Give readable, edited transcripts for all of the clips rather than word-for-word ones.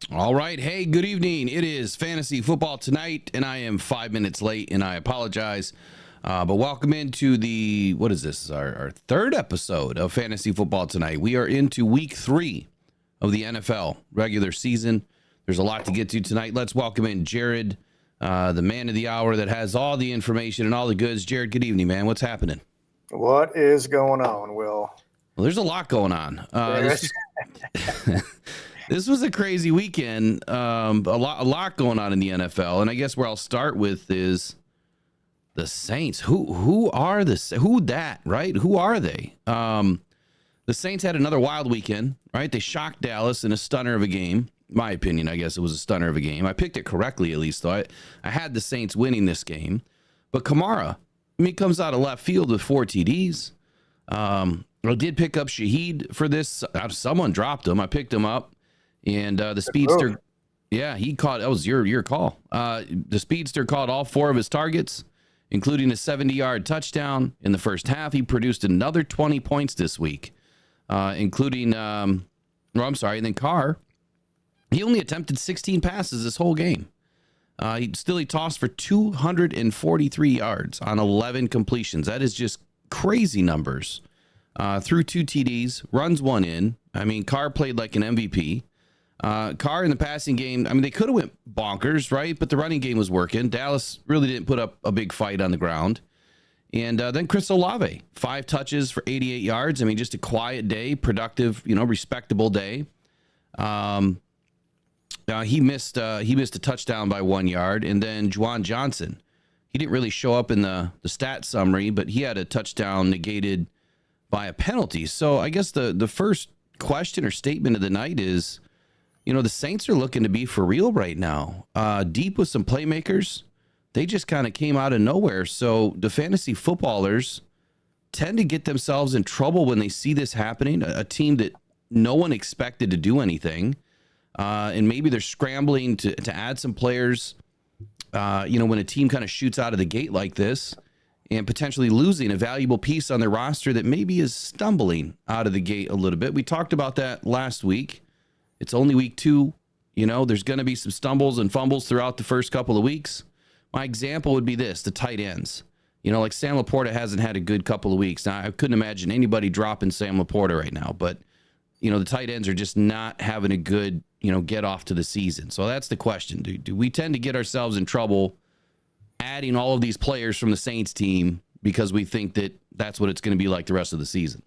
All right. Hey, good evening. It is Fantasy Football Tonight, and I am 5 minutes late, and I apologize. But welcome into what is this? Our third episode of Fantasy Football Tonight. We are into week 3 of the NFL regular season. There's a lot to get to tonight. Let's welcome in Jared, the man of the hour that has all the information and all the goods. Jared, good evening, man. What's happening? What is going on, Will? Well, there's a lot going on. This was a crazy weekend. A lot going on in the NFL, and I guess where I'll start with is the Saints. Who are right? Who are they? The Saints had another wild weekend, right? They shocked Dallas in a stunner of a game. My opinion, I guess it was a stunner of a game. I picked it correctly, at least, though. I had the Saints winning this game, but Kamara, comes out of left field with 4 TDs. I did pick up Shaheed for this. Someone dropped him. I picked him up. And the speedster, he caught. That was your call. The speedster caught all 4 of his targets, including a 70-yard touchdown in the first half. He produced another 20 points this week, including. And then Carr. He only attempted 16 passes this whole game. He tossed for 243 yards on 11 completions. That is just crazy numbers. Threw 2 TDs, runs 1 in. Carr played like an MVP. Carr in the passing game, they could have went bonkers, right? But the running game was working. Dallas really didn't put up a big fight on the ground. And then Chris Olave, 5 touches for 88 yards. Just a quiet day, productive, respectable day. He missed a touchdown by 1 yard. And then Juwan Johnson, he didn't really show up in the stat summary, but he had a touchdown negated by a penalty. So I guess the first question or statement of the night is, the Saints are looking to be for real right now. Deep with some playmakers. They just kind of came out of nowhere. So the fantasy footballers tend to get themselves in trouble when they see this happening. A team that no one expected to do anything. And maybe they're scrambling to add some players, when a team kind of shoots out of the gate like this and potentially losing a valuable piece on their roster that maybe is stumbling out of the gate a little bit. We talked about that last week. It's only week 2. There's going to be some stumbles and fumbles throughout the first couple of weeks. My example would be the tight ends. Like Sam Laporta hasn't had a good couple of weeks. Now, I couldn't imagine anybody dropping Sam Laporta right now, but, the tight ends are just not having a good, get off to the season. So that's the question. Do we tend to get ourselves in trouble adding all of these players from the Saints team because we think that that's what it's going to be like the rest of the season?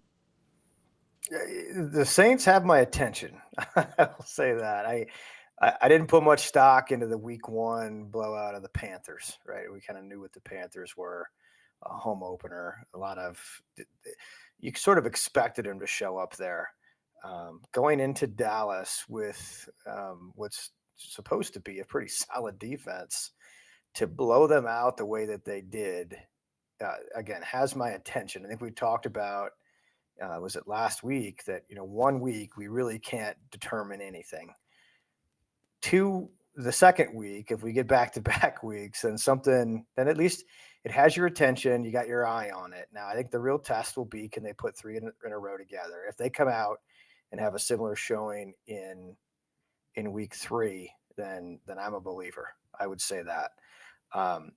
The Saints have my attention. I'll say that. I didn't put much stock into the week 1 blowout of the Panthers, right? We kind of knew what the Panthers were, a home opener. You sort of expected them to show up there. Going into Dallas with what's supposed to be a pretty solid defense, to blow them out the way that they did, again, has my attention. I think we talked about, was it last week, that 1 week we really can't determine anything. The second week, if we get back-to-back weeks, then at least it has your attention. You got your eye on it. Now, I think the real test will be, can they put 3 in a row together? If they come out and have a similar showing in week 3, then I'm a believer. I would say that.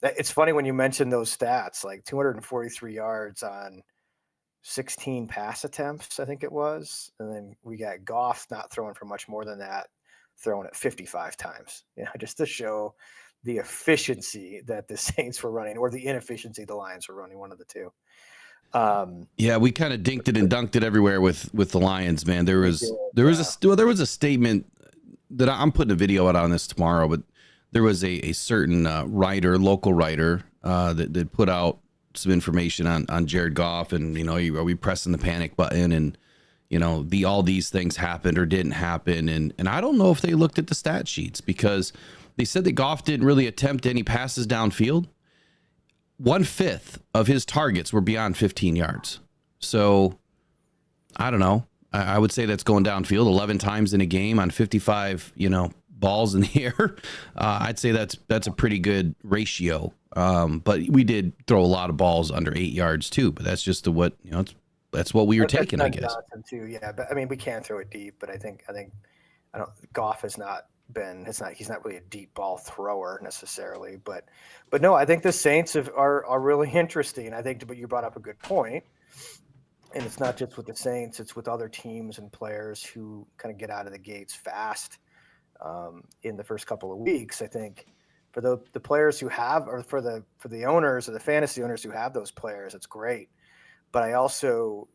It's funny when you mention those stats, like 243 yards on 16 pass attempts, I think it was. And then we got Goff not throwing for much more than that, throwing it 55 times, just to show the efficiency that the Saints were running, or the inefficiency the Lions were running, one of the two. We kind of dinked it and dunked it everywhere with the Lions, man. There was a statement that I'm putting a video out on this tomorrow, but there was a certain local writer that put out some information on Jared Goff, and are we pressing the panic button, and all these things happened or didn't happen, and I don't know if they looked at the stat sheets, because they said that Goff didn't really attempt any passes downfield. 1/5 of his targets were beyond 15 yards. So I don't know. I would say that's going downfield 11 times in a game on 55, balls in the air. I'd say that's a pretty good ratio. But we did throw a lot of balls under 8 yards too. But that's just that's what we were taking, I guess. Too, yeah. But we can throw it deep. But I think Goff is not he's not really a deep ball thrower necessarily, but no, I think the Saints are really interesting. I think, but you brought up a good point, and it's not just with the Saints; it's with other teams and players who kind of get out of the gates fast in the first couple of weeks. I think for the players who have, or for the owners or the fantasy owners who have those players, it's great. But I also,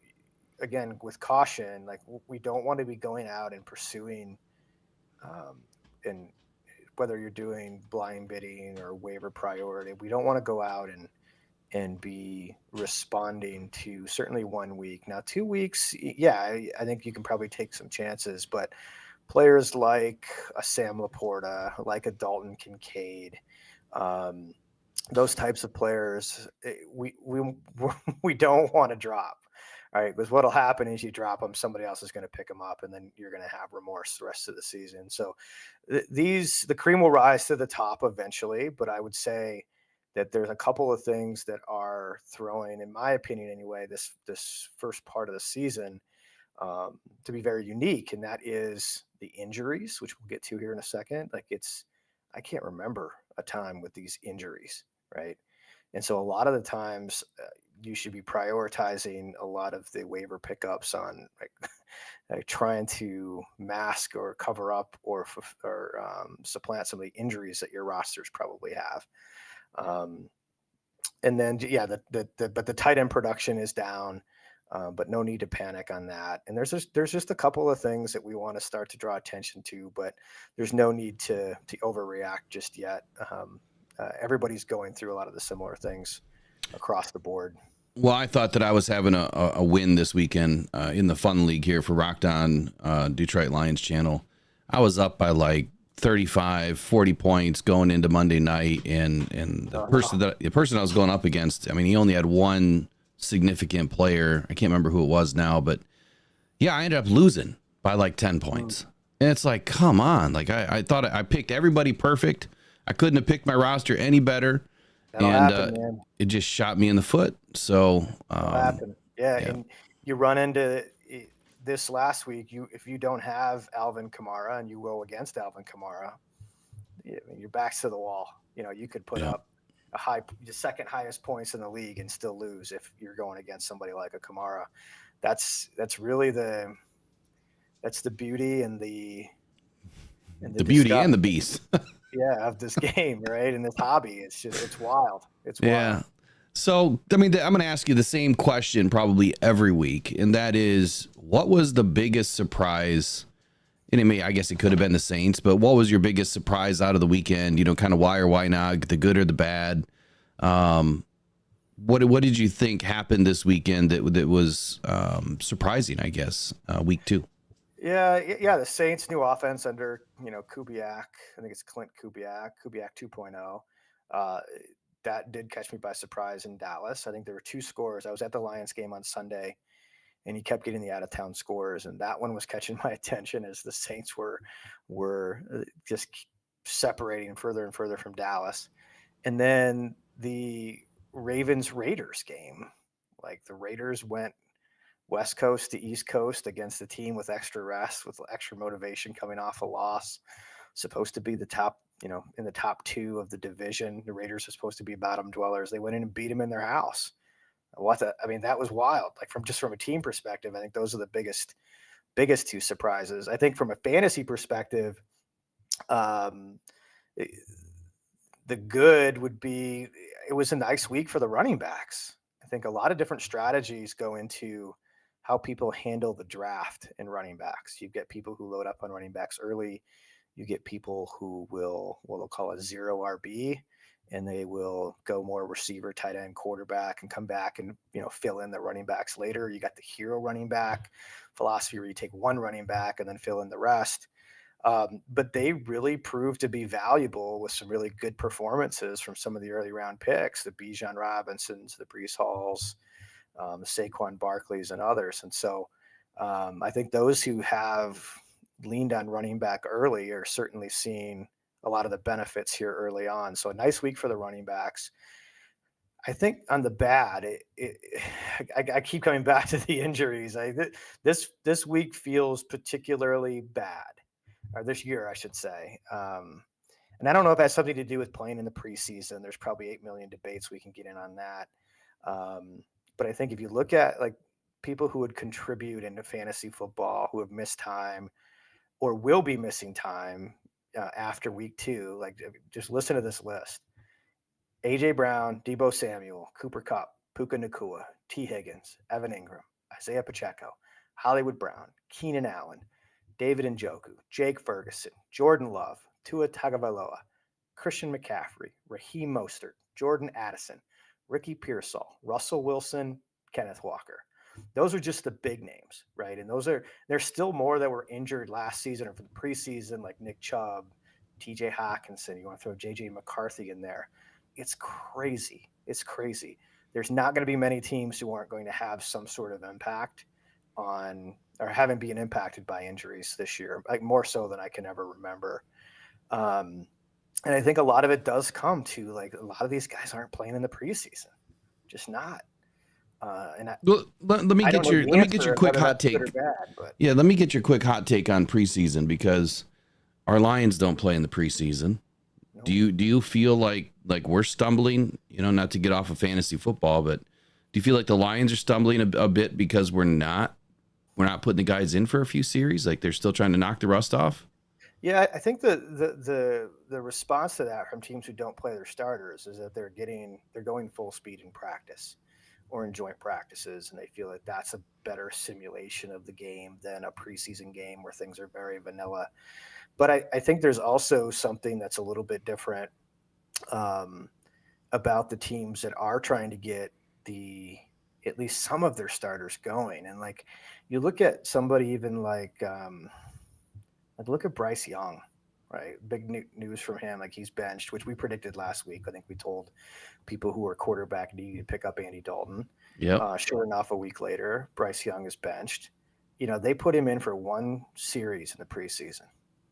again, with caution, like we don't want to be going out and pursuing, and whether you're doing blind bidding or waiver priority, we don't want to go out and be responding to certainly 1 week. Now 2 weeks, yeah, I think you can probably take some chances, but players like a Sam Laporta, like a Dalton Kincaid, those types of players, we don't want to drop. All right, because what'll happen is you drop them, somebody else is going to pick them up, and then you're going to have remorse the rest of the season. So the cream will rise to the top eventually, but I would say that there's a couple of things that are throwing, in my opinion anyway, this first part of the season to be very unique, and that is the injuries, which we'll get to here in a second. Like I can't remember a time with these injuries, right? And so a lot of the times you should be prioritizing a lot of the waiver pickups on like trying to mask or cover up or supplant some of the injuries that your rosters probably have. And then, yeah, but the tight end production is down, but no need to panic on that. And there's just a couple of things that we want to start to draw attention to, but there's no need to overreact just yet. Everybody's going through a lot of the similar things across the board. Well, I thought that I was having a win this weekend in the fun league here for Rocked On Detroit Lions channel. I was up by like 35, 40 points going into Monday night, and the person I was going up against, I mean, he only had one significant player. I can't remember who it was now, but yeah, I ended up losing by like 10 points. And it's like, come on. Like I thought I picked everybody perfect. I couldn't have picked my roster any better. That'll happen, man. It just shot me in the foot. So happen. Yeah, and you run into this last week. If you don't have Alvin Kamara and you go against Alvin Kamara, your back's to the wall. You know, you could put up the second highest points in the league and still lose if you're going against somebody like a Kamara. That's really the beauty and the beauty and the beast. Yeah, of this game, right? And this hobby, it's wild. It's wild. Yeah. So, I mean, I'm going to ask you the same question probably every week, and that is, what was the biggest surprise? And I guess it could have been the Saints, but what was your biggest surprise out of the weekend? You know, kind of why or why not, the good or the bad? What did you think happened this weekend that was surprising? I guess week 2. Yeah. The Saints' new offense under Kubiak. I think it's Clint Kubiak 2.0. That did catch me by surprise in Dallas. I think there were 2 scores. I was at the Lions game on Sunday, and he kept getting the out-of-town scores, and that one was catching my attention as the Saints were just separating further and further from Dallas. And then the Ravens-Raiders game, like the Raiders went West Coast to East Coast against a team with extra rest, with extra motivation coming off a loss, supposed to be the top, in the top 2 of the division. The Raiders are supposed to be bottom dwellers. They went in and beat them in their house. That was wild. Like from a team perspective, I think those are the biggest 2 surprises. I think from a fantasy perspective, the good would be, it was a nice week for the running backs. I think a lot of different strategies go into how people handle the draft in running backs. You get people who load up on running backs early. You get people who will, what they'll call a 0 RB, and they will go more receiver, tight end, quarterback, and come back and fill in the running backs later. You got the hero running back philosophy where you take one running back and then fill in the rest. But they really proved to be valuable with some really good performances from some of the early round picks, the Bijan Robinsons, the Breece Halls, the Saquon Barkleys, and others. And so I think those who have leaned on running back early are certainly seeing a lot of the benefits here early on. So a nice week for the running backs. I think on the bad, I keep coming back to the injuries. This week feels particularly bad. or this year, I should say. And I don't know if it has something to do with playing in the preseason. There's probably 8 million debates we can get in on that. But I think if you look at like people who would contribute into fantasy football who have missed time or will be missing time after week 2, like just listen to this list: AJ Brown, Deebo Samuel, Cooper Kupp, Puka Nacua, T. Higgins, Evan Ingram, Isaiah Pacheco, Hollywood Brown, Keenan Allen, David Njoku, Jake Ferguson, Jordan Love, Tua Tagovailoa, Christian McCaffrey, Raheem Mostert, Jordan Addison, Ricky Pearsall, Russell Wilson, Kenneth Walker. Those are just the big names, right? And there's still more that were injured last season or for the preseason, like Nick Chubb, TJ Hawkinson. You want to throw JJ McCarthy in there. It's crazy. It's crazy. There's not going to be many teams who aren't going to have some sort of impact on or haven't been impacted by injuries this year, like more so than I can ever remember. And I think a lot of it does come to like a lot of these guys aren't playing in the preseason, just not. Let me get your quick hot take. Yeah, let me get your quick hot take on preseason, because our Lions don't play in the preseason. Nope. Do you feel like we're stumbling? You know, not to get off of fantasy football, but do you feel like the Lions are stumbling a bit because we're not putting the guys in for a few series? Like they're still trying to knock the rust off? Yeah, I think the response to that from teams who don't play their starters is that they're going full speed in practice or in joint practices, and they feel like that's a better simulation of the game than a preseason game where things are very vanilla. But I think there's also something that's a little bit different about the teams that are trying to get at least some of their starters going. And like you look at somebody even like look at Bryce Young, right? Big news from him. Like he's benched, which we predicted last week. I think we told people who were quarterback needed to pick up Andy Dalton. Yeah. Sure enough, a week later, Bryce Young is benched. You know, they put him in for one series in the preseason,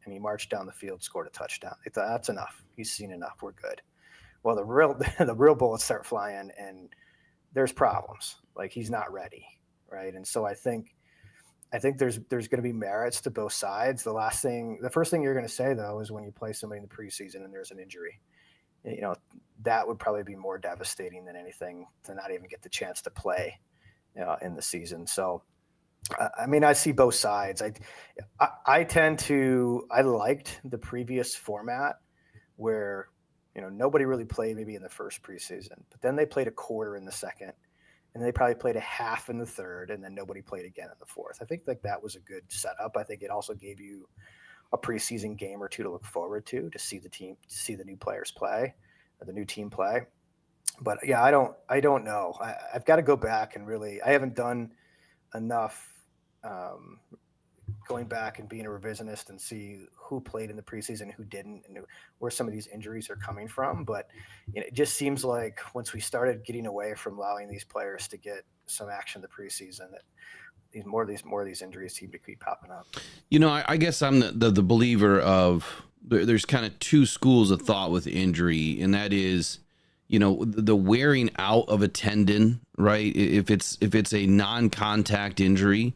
and he marched down the field, scored a touchdown. They thought that's enough. He's seen enough. We're good. Well, the real bullets start flying, and there's problems. Like he's not ready, right? And so I think there's going to be merits to both sides. The first thing you're going to say though is when you play somebody in the preseason and there's an injury, you know, that would probably be more devastating than anything to not even get the chance to play, in the season. So, I mean, I see both sides. I liked the previous format where, you know, nobody really played maybe in the first preseason, but then they played a quarter in the second, and they probably played a half in the third, and then nobody played again in the fourth. I think like that was a good setup. I think it also gave you a preseason game or two to look forward to see the new players play, or the new team play. But yeah, I don't know. I've got to go back and really, I haven't done enough going back and being a revisionist and see who played in the preseason, who didn't, and where some of these injuries are coming from. But it just seems like once we started getting away from allowing these players to get some action in the preseason, that more of these injuries seem to keep popping up. You know, I guess I'm the believer of there's kind of two schools of thought with injury, and that is, you know, the wearing out of a tendon, right? If it's a non-contact injury,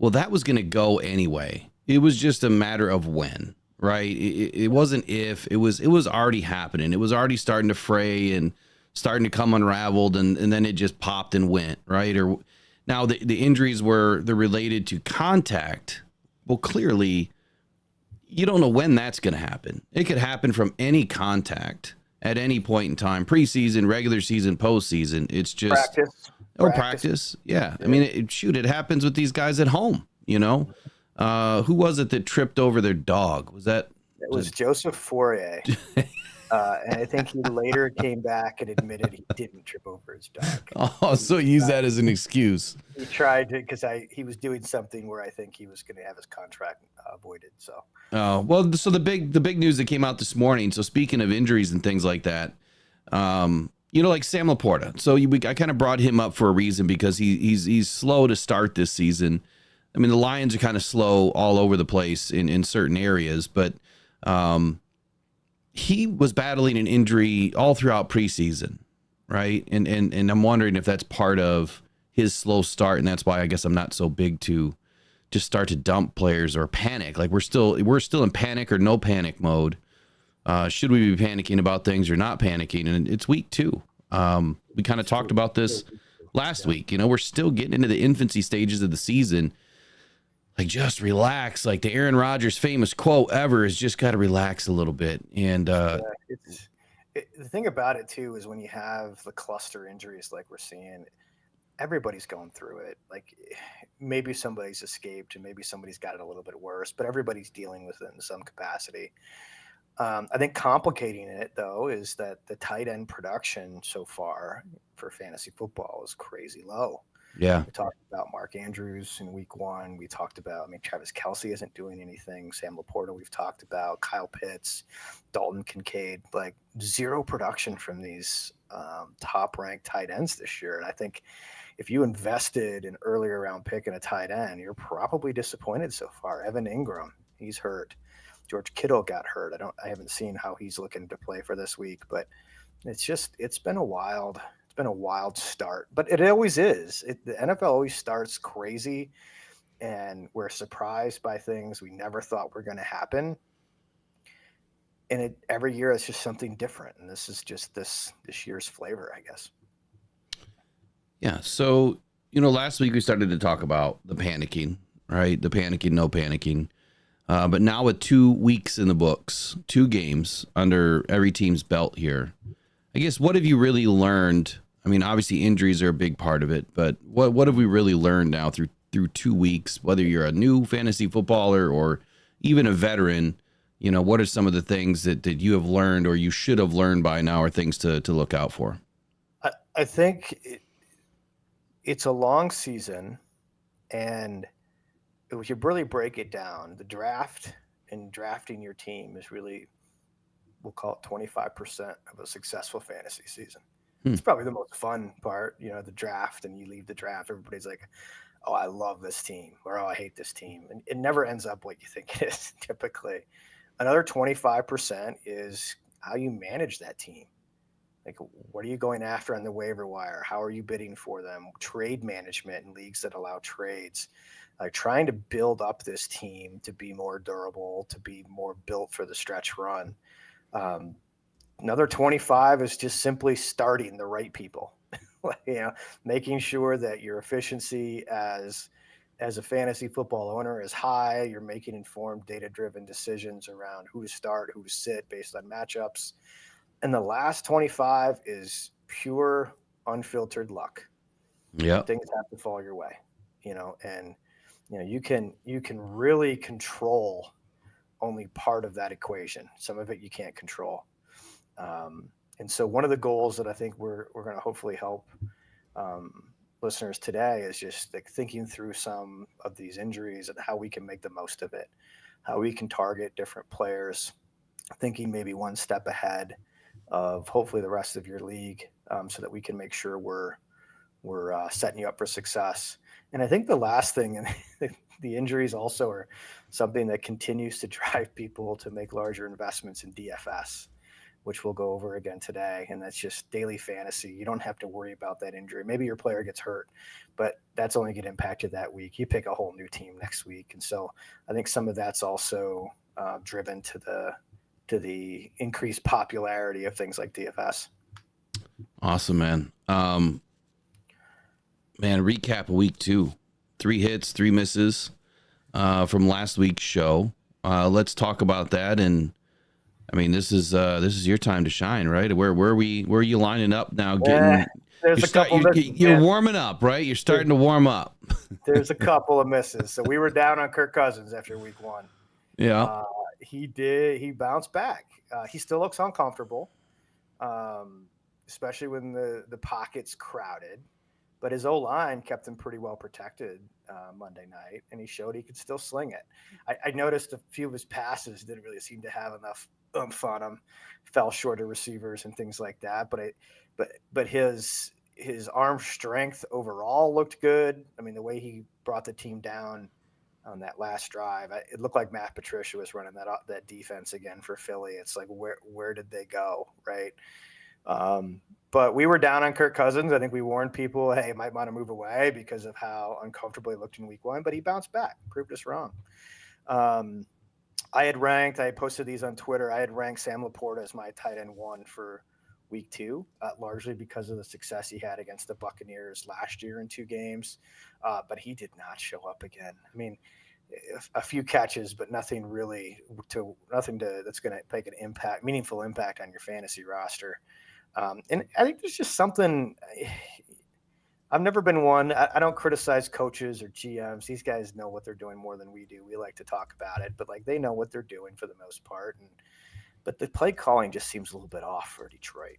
well, that was going to go anyway. It was just a matter of when, right? It wasn't if, it was already happening. It was already starting to fray and starting to come unraveled, and then it just popped and went, right? Or now the injuries they're related to contact. Well, clearly, you don't know when that's going to happen. It could happen from any contact at any point in time, preseason, regular season, postseason. It's just practice. Yeah. I mean, it happens with these guys at home, you know. Who was it that tripped over their dog? It was Joseph Fourier. And I think he later came back and admitted he didn't trip over his dog. Oh, so use that as an excuse. He tried to, because he was doing something where I think he was going to have his contract voided. So. Oh, well, so the big news that came out this morning. So speaking of injuries and things like that, you know, like Sam Laporta. So I kind of brought him up for a reason, because he's slow to start this season. I mean, the Lions are kind of slow all over the place in certain areas, but he was battling an injury all throughout preseason, right? And I'm wondering if that's part of his slow start, and that's why I guess I'm not so big to just start to dump players or panic. Like we're still in panic or no panic mode. Should we be panicking about things or not panicking? And it's week 2. We kind of talked about this last week. We're still getting into the infancy stages of the season. Like, just relax. Like the Aaron Rodgers famous quote ever is just got to relax a little bit. And the thing about it too is when you have the cluster injuries like we're seeing, everybody's going through it. Like maybe somebody's escaped and maybe somebody's got it a little bit worse, but everybody's dealing with it in some capacity. I think complicating it though is that the tight end production so far for fantasy football is crazy low. yeah, We talked about Mark Andrews in week 1. We talked about, Travis Kelce isn't doing anything. Sam Laporta, we've talked about. Kyle Pitts, Dalton Kincaid, like zero production from these top-ranked tight ends this year. And I think if you invested an earlier round pick in a tight end, you're probably disappointed so far. Evan Ingram, he's hurt. George Kittle got hurt. I haven't seen how he's looking to play for this week, but it's been a wild start, but it always is. The NFL always starts crazy, and we're surprised by things we never thought were going to happen. And every year it's just something different, and this is just this year's flavor, I guess. yeah. So last week we started to talk about the panicking, right? The panicking, no panicking. But now with 2 weeks in the books, 2 games under every team's belt here, I guess what have you really learned? I mean, obviously injuries are a big part of it, but what have we really learned now through 2 weeks, whether you're a new fantasy footballer or even a veteran? What are some of the things that you have learned or you should have learned by now, or things to look out for? I think it's a long season, and if you really break it down, the draft and drafting your team is really, we'll call it 25% of a successful fantasy season. It's probably the most fun part, the draft, and you leave the draft, everybody's like, oh, I love this team, or oh, I hate this team. And it never ends up what you think it is typically. Another 25% is how you manage that team. Like, what are you going after on the waiver wire? How are you bidding for them? Trade management in leagues that allow trades. Like trying to build up this team to be more durable, to be more built for the stretch run. Another 25 is just simply starting the right people, making sure that your efficiency as a fantasy football owner is high. You're making informed, data-driven decisions around who to start, who to sit based on matchups. And the last 25 is pure, unfiltered luck. Yeah, Things have to fall your way, and you can really control only part of that equation. Some of it you can't control. And so one of the goals that I think we're going to hopefully help listeners today is just like thinking through some of these injuries and how we can make the most of it, how we can target different players, thinking maybe one step ahead of hopefully the rest of your league, so that we can make sure we're setting you up for success. And I think the last thing, and the injuries also are something that continues to drive people to make larger investments in DFS, which we'll go over again today. And that's just daily fantasy. You don't have to worry about that injury. Maybe your player gets hurt, but that's only going to impact you that week. You pick a whole new team next week. And so I think some of that's also driven to the increased popularity of things like DFS. Awesome, man. Recap of week 2, 3 hits, 3 misses from last week's show. Let's talk about that. And I mean, this is your time to shine, right? Where are you lining up now? You're warming up, right? You're starting to warm up. There's a couple of misses. So we were down on Kirk Cousins after week 1. Yeah. He bounced back. He still looks uncomfortable, especially when the pocket's crowded. But his O-line kept him pretty well protected Monday night, and he showed he could still sling it. I noticed a few of his passes didn't really seem to have enough oomph on him, fell short of receivers and things like that. But his arm strength overall looked good. I mean, the way he brought the team down on that last drive, it looked like Matt Patricia was running that defense again for Philly. It's like, where did they go, right? But we were down on Kirk Cousins. I think we warned people, hey, he might want to move away because of how uncomfortable he looked in week 1, but he bounced back, proved us wrong. I posted these on Twitter. I had ranked Sam Laporta as my tight end 1 for week 2, largely because of the success he had against the Buccaneers last year in 2 games. But he did not show up again. I mean, a few catches, but nothing that's going to make an meaningful impact on your fantasy roster. And I think there's just something. I've never been one. I don't criticize coaches or GMs. These guys know what they're doing more than we do. We like to talk about it, but like they know what they're doing for the most part. But the play calling just seems a little bit off for Detroit.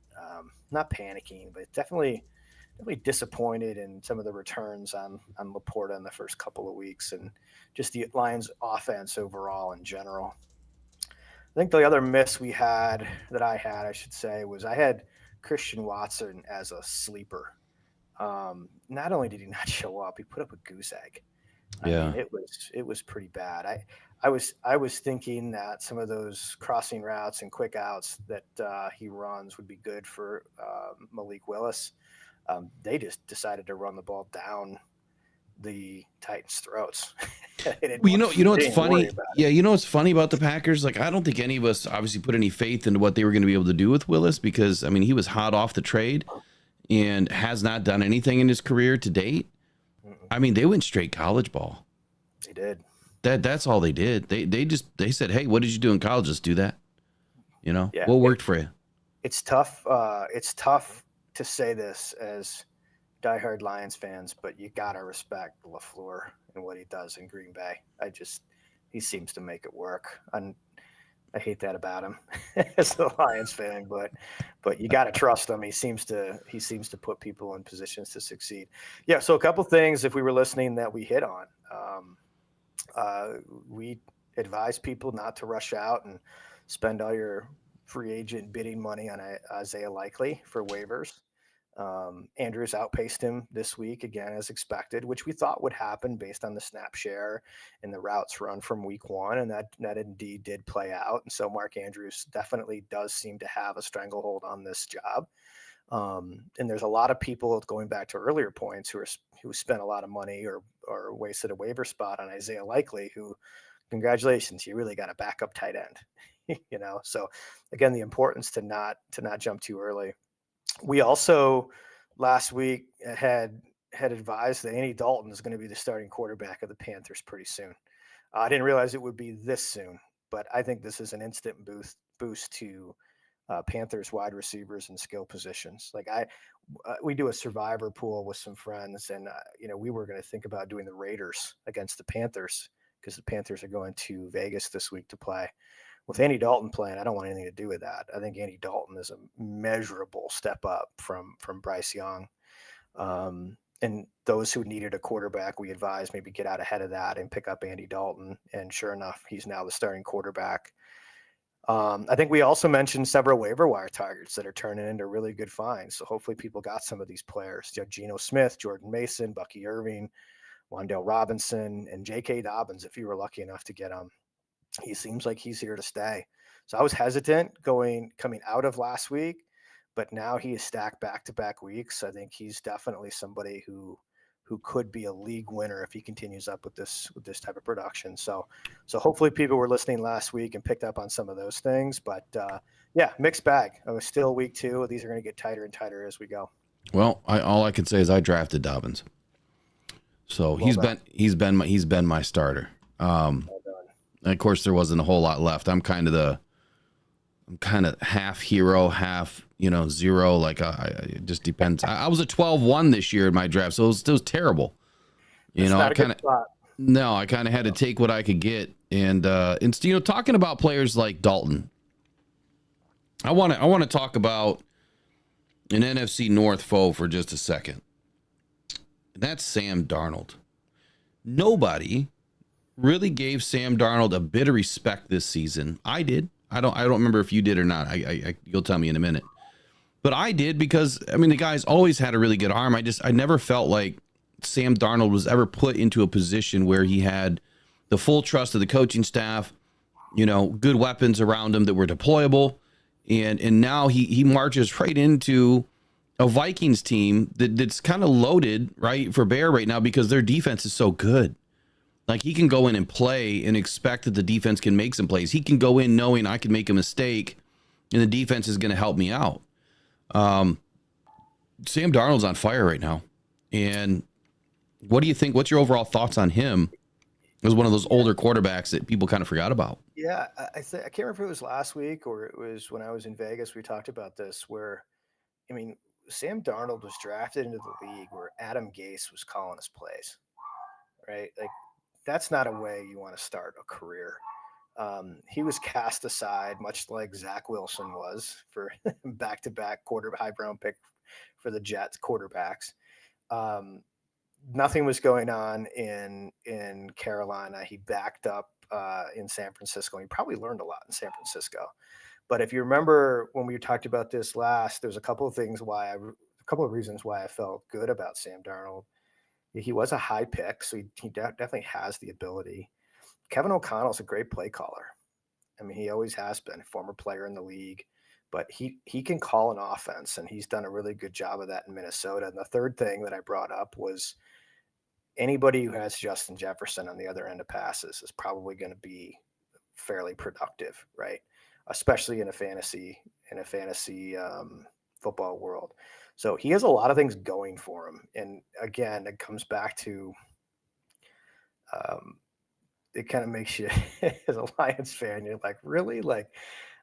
Not panicking, but definitely disappointed in some of the returns on Laporta in the first couple of weeks, and just the Lions offense overall in general. I think the other miss I should say, was I had Christian Watson as a sleeper. Not only did he not show up, he put up a goose egg. Yeah, I mean, it was pretty bad. I was thinking that some of those crossing routes and quick outs that he runs would be good for Malik Willis. They just decided to run the ball down the Titans' throats. well, you know what's funny? Yeah, you know what's funny about the Packers? Like, I don't think any of us obviously put any faith into what they were going to be able to do with Willis, because I mean, he was hot off the trade and has not done anything in his career to date. I mean, they went straight college ball. They did. That's all they did. They said, hey, what did you do in college? Just do that. You know, yeah, what worked for you? It's tough. It's tough to say this as diehard Lions fans, but you gotta respect LaFleur and what he does in Green Bay. He seems to make it work. And I hate that about him as a Lions fan, but you gotta trust him. He seems to put people in positions to succeed. Yeah. So a couple things, if we were listening, that we hit on. We advise people not to rush out and spend all your free agent bidding money on Isaiah Likely for waivers. Andrews outpaced him this week again, as expected, which we thought would happen based on the snap share and the routes run from week 1. And that indeed did play out. And so Mark Andrews definitely does seem to have a stranglehold on this job. And there's a lot of people, going back to earlier points, who spent a lot of money or wasted a waiver spot on Isaiah Likely, who, congratulations, you really got a backup tight end. So again, the importance to not jump too early. We also last week had advised that Andy Dalton is going to be the starting quarterback of the Panthers pretty soon. I didn't realize it would be this soon, but I think this is an instant boost to Panthers wide receivers and skill positions. Like we do a survivor pool with some friends, and we were going to think about doing the Raiders against the Panthers, because the Panthers are going to Vegas this week to play. With Andy Dalton playing, I don't want anything to do with that. I think Andy Dalton is a measurable step up from Bryce Young. And those who needed a quarterback, we advised maybe get out ahead of that and pick up Andy Dalton. And sure enough, he's now the starting quarterback. I think we also mentioned several waiver wire targets that are turning into really good finds. So hopefully people got some of these players. Geno Smith, Jordan Mason, Bucky Irving, Wan'Dale Robinson, and J.K. Dobbins, if you were lucky enough to get him. He seems like he's here to stay. So I was hesitant coming out of last week, but now he is stacked back-to-back weeks. I think he's definitely somebody who could be a league winner if he continues up with this type of production. So hopefully people were listening last week and picked up on some of those things. But yeah, mixed bag. I was still week 2. These are going to get tighter and tighter as we go. Well, all I can say is I drafted Dobbins, so he's been my starter. And of course, there wasn't a whole lot left. I'm kind of half hero, half zero. Like it just depends. I was a 12-1 this year in my draft, so it was terrible. I kind of had to take what I could get. And talking about players like Dalton, I want to talk about an NFC North foe for just a second. And that's Sam Darnold. Nobody really gave Sam Darnold a bit of respect this season. I did. I don't remember if you did or not. You'll tell me in a minute. But I did, because the guy's always had a really good arm. I never felt like Sam Darnold was ever put into a position where he had the full trust of the coaching staff, good weapons around him that were deployable. And now he marches right into a Vikings team that's kind of loaded, right, for Bear right now because their defense is so good. Like he can go in and play and expect that the defense can make some plays. He can go in knowing I can make a mistake and the defense is going to help me out. Sam Darnold's on fire right now. And what do you think? What's your overall thoughts on him as one of those older quarterbacks that people kind of forgot about? Yeah, I can't remember if it was last week or it was when I was in Vegas. We talked about this where, I mean, Sam Darnold was drafted into the league where Adam Gase was calling his plays, right? Like that's not a way you want to start a career. He was cast aside, much like Zach Wilson was for back-to-back high round pick for the Jets quarterbacks. Nothing was going on in Carolina. He backed up in San Francisco. He probably learned a lot in San Francisco. But if you remember when we talked about this last, there's a couple of reasons why I felt good about Sam Darnold. He was a high pick, so he definitely has the ability. Kevin O'Connell's a great play caller. I mean, he always has been, a former player in the league, but he can call an offense, and he's done a really good job of that in Minnesota. And the third thing that I brought up was anybody who has Justin Jefferson on the other end of passes is probably going to be fairly productive, right? Especially in a fantasy football world. So he has a lot of things going for him. And again, it comes back to it kind of makes you as a Lions fan, you're like, really? Like,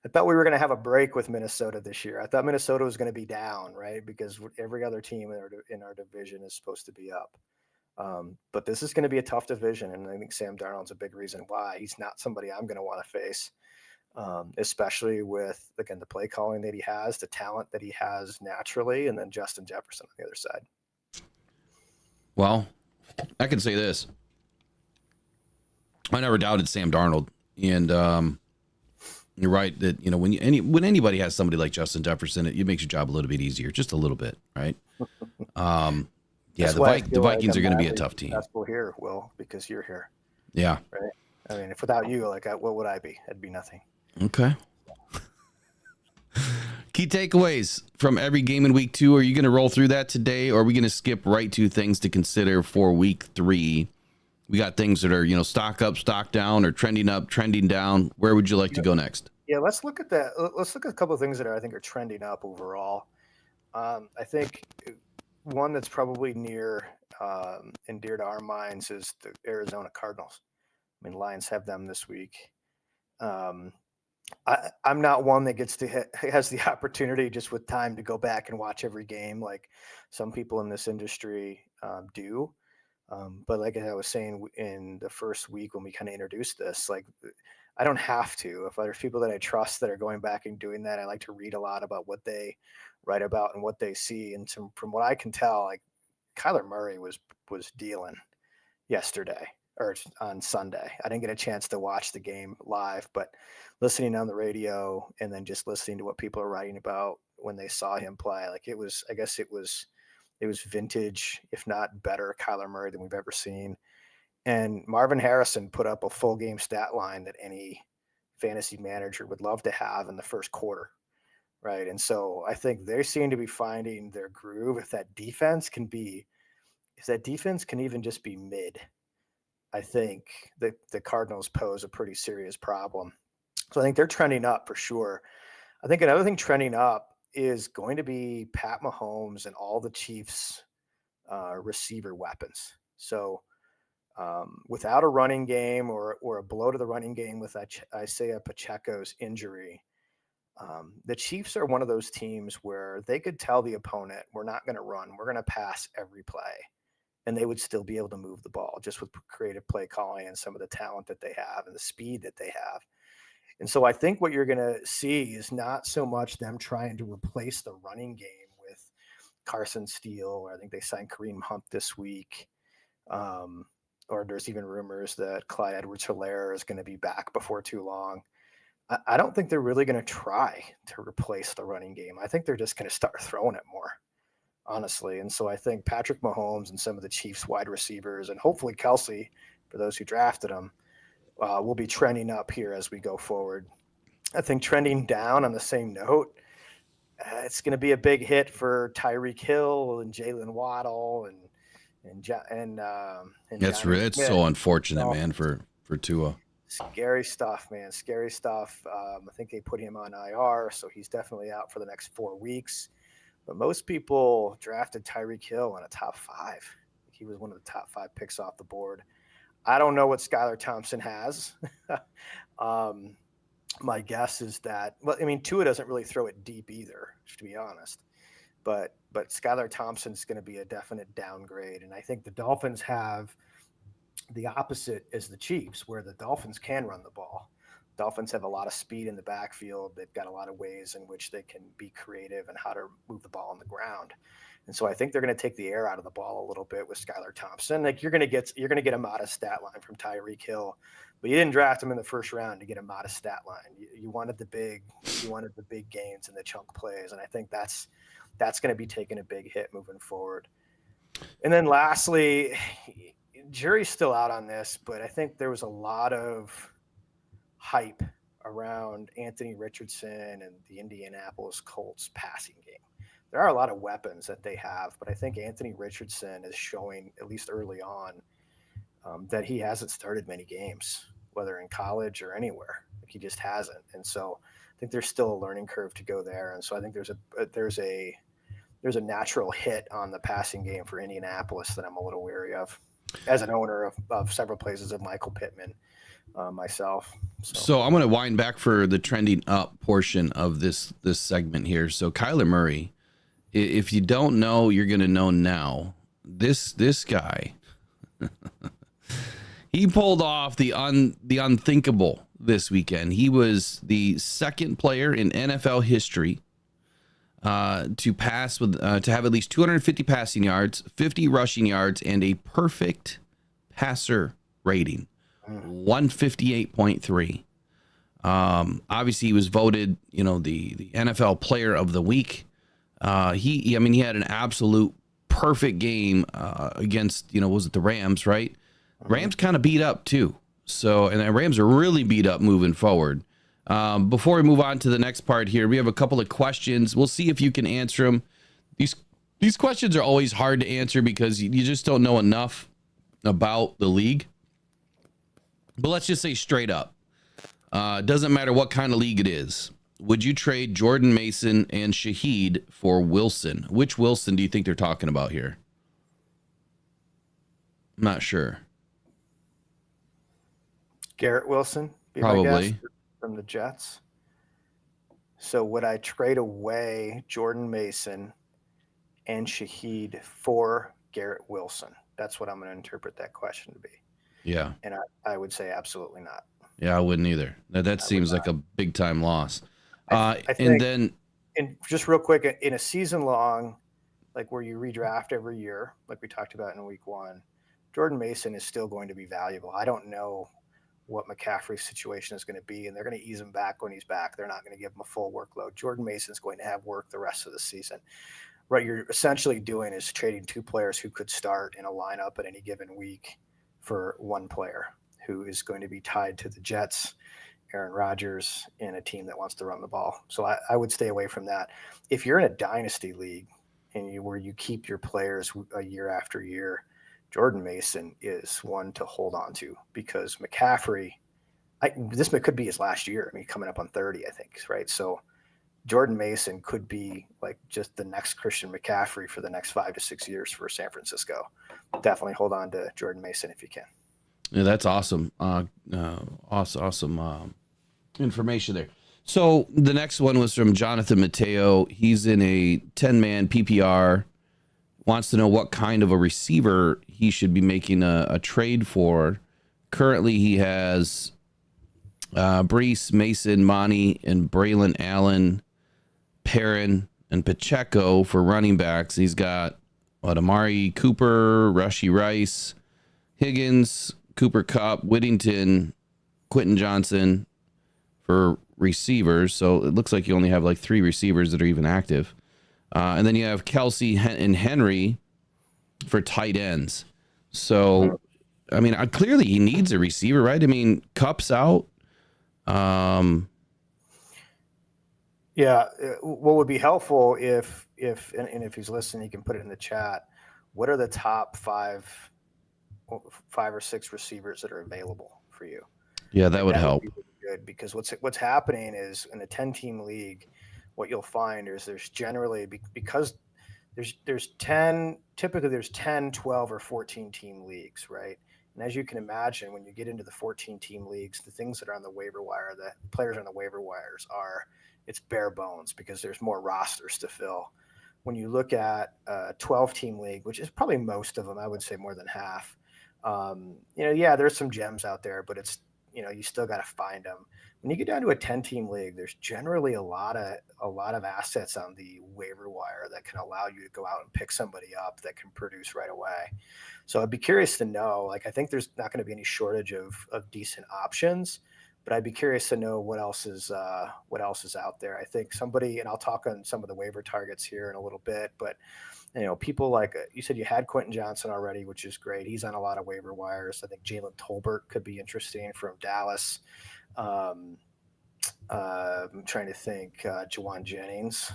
I thought we were going to have a break with Minnesota this year. I thought Minnesota was going to be down, right? Because every other team in our division is supposed to be up. But this is going to be a tough division, and I think Sam Darnold's a big reason why. He's not somebody I'm going to want to face, especially with, again, the play calling that he has, the talent that he has naturally, and then Justin Jefferson on the other side. Well, I can say this. I never doubted Sam Darnold, and you're right that when anybody has somebody like Justin Jefferson, it makes your job a little bit easier, just a little bit, right? Yeah, the Vikings are going to be a tough team. That's here, Will, because you're here. Yeah, right. I mean, if without you, what would I be? I'd be nothing. Okay. Key takeaways from every game in week 2. Are you going to roll through that today, or are we going to skip right to things to consider for week 3? We got things that are, stock up, stock down, or trending up, trending down. Where would you like to go next? Yeah, let's look at that. Let's look at a couple of things that I think are trending up overall. I think one that's probably near and dear to our minds is the Arizona Cardinals. I mean, Lions have them this week. I'm not one that has the opportunity just with time to go back and watch every game like some people in this industry do. But like I was saying in the first week when we kind of introduced this, like I don't have to. If there's people that I trust that are going back and doing that, I like to read a lot about what they write about and what they see. And from what I can tell, like Kyler Murray was dealing yesterday or on Sunday. I didn't get a chance to watch the game live, but listening on the radio and then just listening to what people are writing about when they saw him play, like it was vintage, if not better, Kyler Murray than we've ever seen. And Marvin Harrison put up a full game stat line that any fantasy manager would love to have in the first quarter, right? And so I think they seem to be finding their groove. If that defense can even just be mid, I think that the Cardinals pose a pretty serious problem. So I think they're trending up for sure. I think another thing trending up is going to be Pat Mahomes and all the Chiefs receiver weapons. So without a running game or a blow to the running game with Isaiah Pacheco's injury, the Chiefs are one of those teams where they could tell the opponent, we're not going to run, we're going to pass every play. And they would still be able to move the ball just with creative play calling and some of the talent that they have and the speed that they have. And so I think what you're going to see is not so much them trying to replace the running game with Carson Steele, or I think they signed Kareem Hunt this week. Or there's even rumors that Clyde Edwards-Helaire is going to be back before too long. I don't think they're really going to try to replace the running game. I think they're just going to start throwing it more, honestly. And so I think Patrick Mahomes and some of the Chiefs wide receivers, and hopefully Kelsey, for those who drafted him, will be trending up here as we go forward. I think trending down on the same note, It's going to be a big hit for Tyreek Hill and Jalen Waddle and Johnny It's Smith. so unfortunate, man, Dolphins. for Tua. Scary stuff, man. Scary stuff. I think they put him on IR, so he's definitely out for the next 4 weeks. But most people drafted Tyreek Hill in a top 5. He was one of the top 5 picks off the board. I don't know what Skylar Thompson has. My guess is that, well, I mean, Tua doesn't really throw it deep either, to be honest. But Skylar Thompson's going to be a definite downgrade. And I think the Dolphins have the opposite as the Chiefs, where the Dolphins can run the ball. Dolphins have a lot of speed in the backfield. They've got a lot of ways in which they can be creative and how to move the ball on the ground. And so I think they're going to take the air out of the ball a little bit with Skylar Thompson. Like you're going to get a modest stat line from Tyreek Hill, but you didn't draft him in the first round to get a modest stat line. You wanted the big gains and the chunk plays, and I think that's going to be taking a big hit moving forward. And then lastly, jury's still out on this, but I think there was a lot of hype around Anthony Richardson and the Indianapolis Colts passing game. There are a lot of weapons that they have, but I think Anthony Richardson is showing, at least early on, that he hasn't started many games, whether in college or anywhere. Like he just hasn't. And so I think there's still a learning curve to go there. And so I think there's a natural hit on the passing game for Indianapolis that I'm a little wary of as an owner of several places of Michael Pittman myself. So I'm going to wind back for the trending up portion of this segment here. So Kyler Murray, if you don't know, you're going to know now. This guy, he pulled off the unthinkable this weekend. He was the second player in NFL history to pass with to have at least 250 passing yards, 50 rushing yards, and a perfect passer rating, 158.3. Obviously, he was voted, the NFL Player of the Week. He had an absolute perfect game against, was it the Rams, right? Rams kind of beat up too. So, and the Rams are really beat up moving forward. Before we move on to the next part here, we have a couple of questions. We'll see if you can answer them. These questions are always hard to answer because you just don't know enough about the league. But let's just say straight up, doesn't matter what kind of league it is. Would you trade Jordan Mason and Shaheed for Wilson? Which Wilson do you think they're talking about here? I'm not sure. Garrett Wilson, probably, from the Jets. So would I trade away Jordan Mason and Shaheed for Garrett Wilson? That's what I'm going to interpret that question to be. Yeah. And I would say absolutely not. Yeah, I wouldn't either. That seems like a big time loss. I think, and just real quick, in a season long, like where you redraft every year, like we talked about in week 1, Jordan Mason is still going to be valuable. I don't know what McCaffrey's situation is going to be, and they're going to ease him back when he's back. They're not going to give him a full workload. Jordan Mason's going to have work the rest of the season. What you're essentially doing is trading 2 players who could start in a lineup at any given week for 1 player who is going to be tied to the Jets, Aaron Rodgers, in a team that wants to run the ball. So I would stay away from that. If you're in a dynasty league and where you keep your players a year after year, Jordan Mason is one to hold on to because McCaffrey, this could be his last year. I mean, coming up on 30, I think, right? So Jordan Mason could be like just the next Christian McCaffrey for the next 5 to 6 years for San Francisco. Definitely hold on to Jordan Mason if you can. Yeah, that's awesome. Awesome information there. So the next one was from Jonathan Mateo. He's in a 10-man PPR. Wants to know what kind of a receiver he should be making a trade for. Currently, he has Brees, Mason, Monty, and Braylon Allen, Perrin, and Pacheco for running backs. He's got Amari Cooper, Rashee Rice, Higgins, Cooper Kupp, Whittington, Quentin Johnson for receivers. So it looks like you only have like 3 receivers that are even active. And then you have Kelsey and Henry for tight ends. So, I mean, clearly he needs a receiver, right? I mean, Kupp's out. Yeah, what would be helpful and if he's listening, he can put it in the chat. What are the top five or six receivers that are available for you? Yeah, that Like would that would help. be really good because what's happening is in a 10-team league, what you'll find is there's generally because there's 10 typically there's 10, 12 or 14 team leagues, right? And as you can imagine, when you get into the 14 team leagues, the things that are on the waiver wire, the players on the waiver wires are it's bare bones because there's more rosters to fill. When you look at a 12 team league, which is probably most of them, I would say more than half. Yeah, there's some gems out there, but it's you still got to find them. When you get down to a 10-team league, there's generally a lot of assets on the waiver wire that can allow you to go out and pick somebody up that can produce right away. So I'd be curious to know. Like I think there's not going to be any shortage of decent options, but I'd be curious to know what else is out there. I think somebody, and I'll talk on some of the waiver targets here in a little bit, but people like you said, you had Quentin Johnson already, which is great. He's on a lot of waiver wires. I think Jalen Tolbert could be interesting from Dallas. Um, I'm trying to think. Jawan Jennings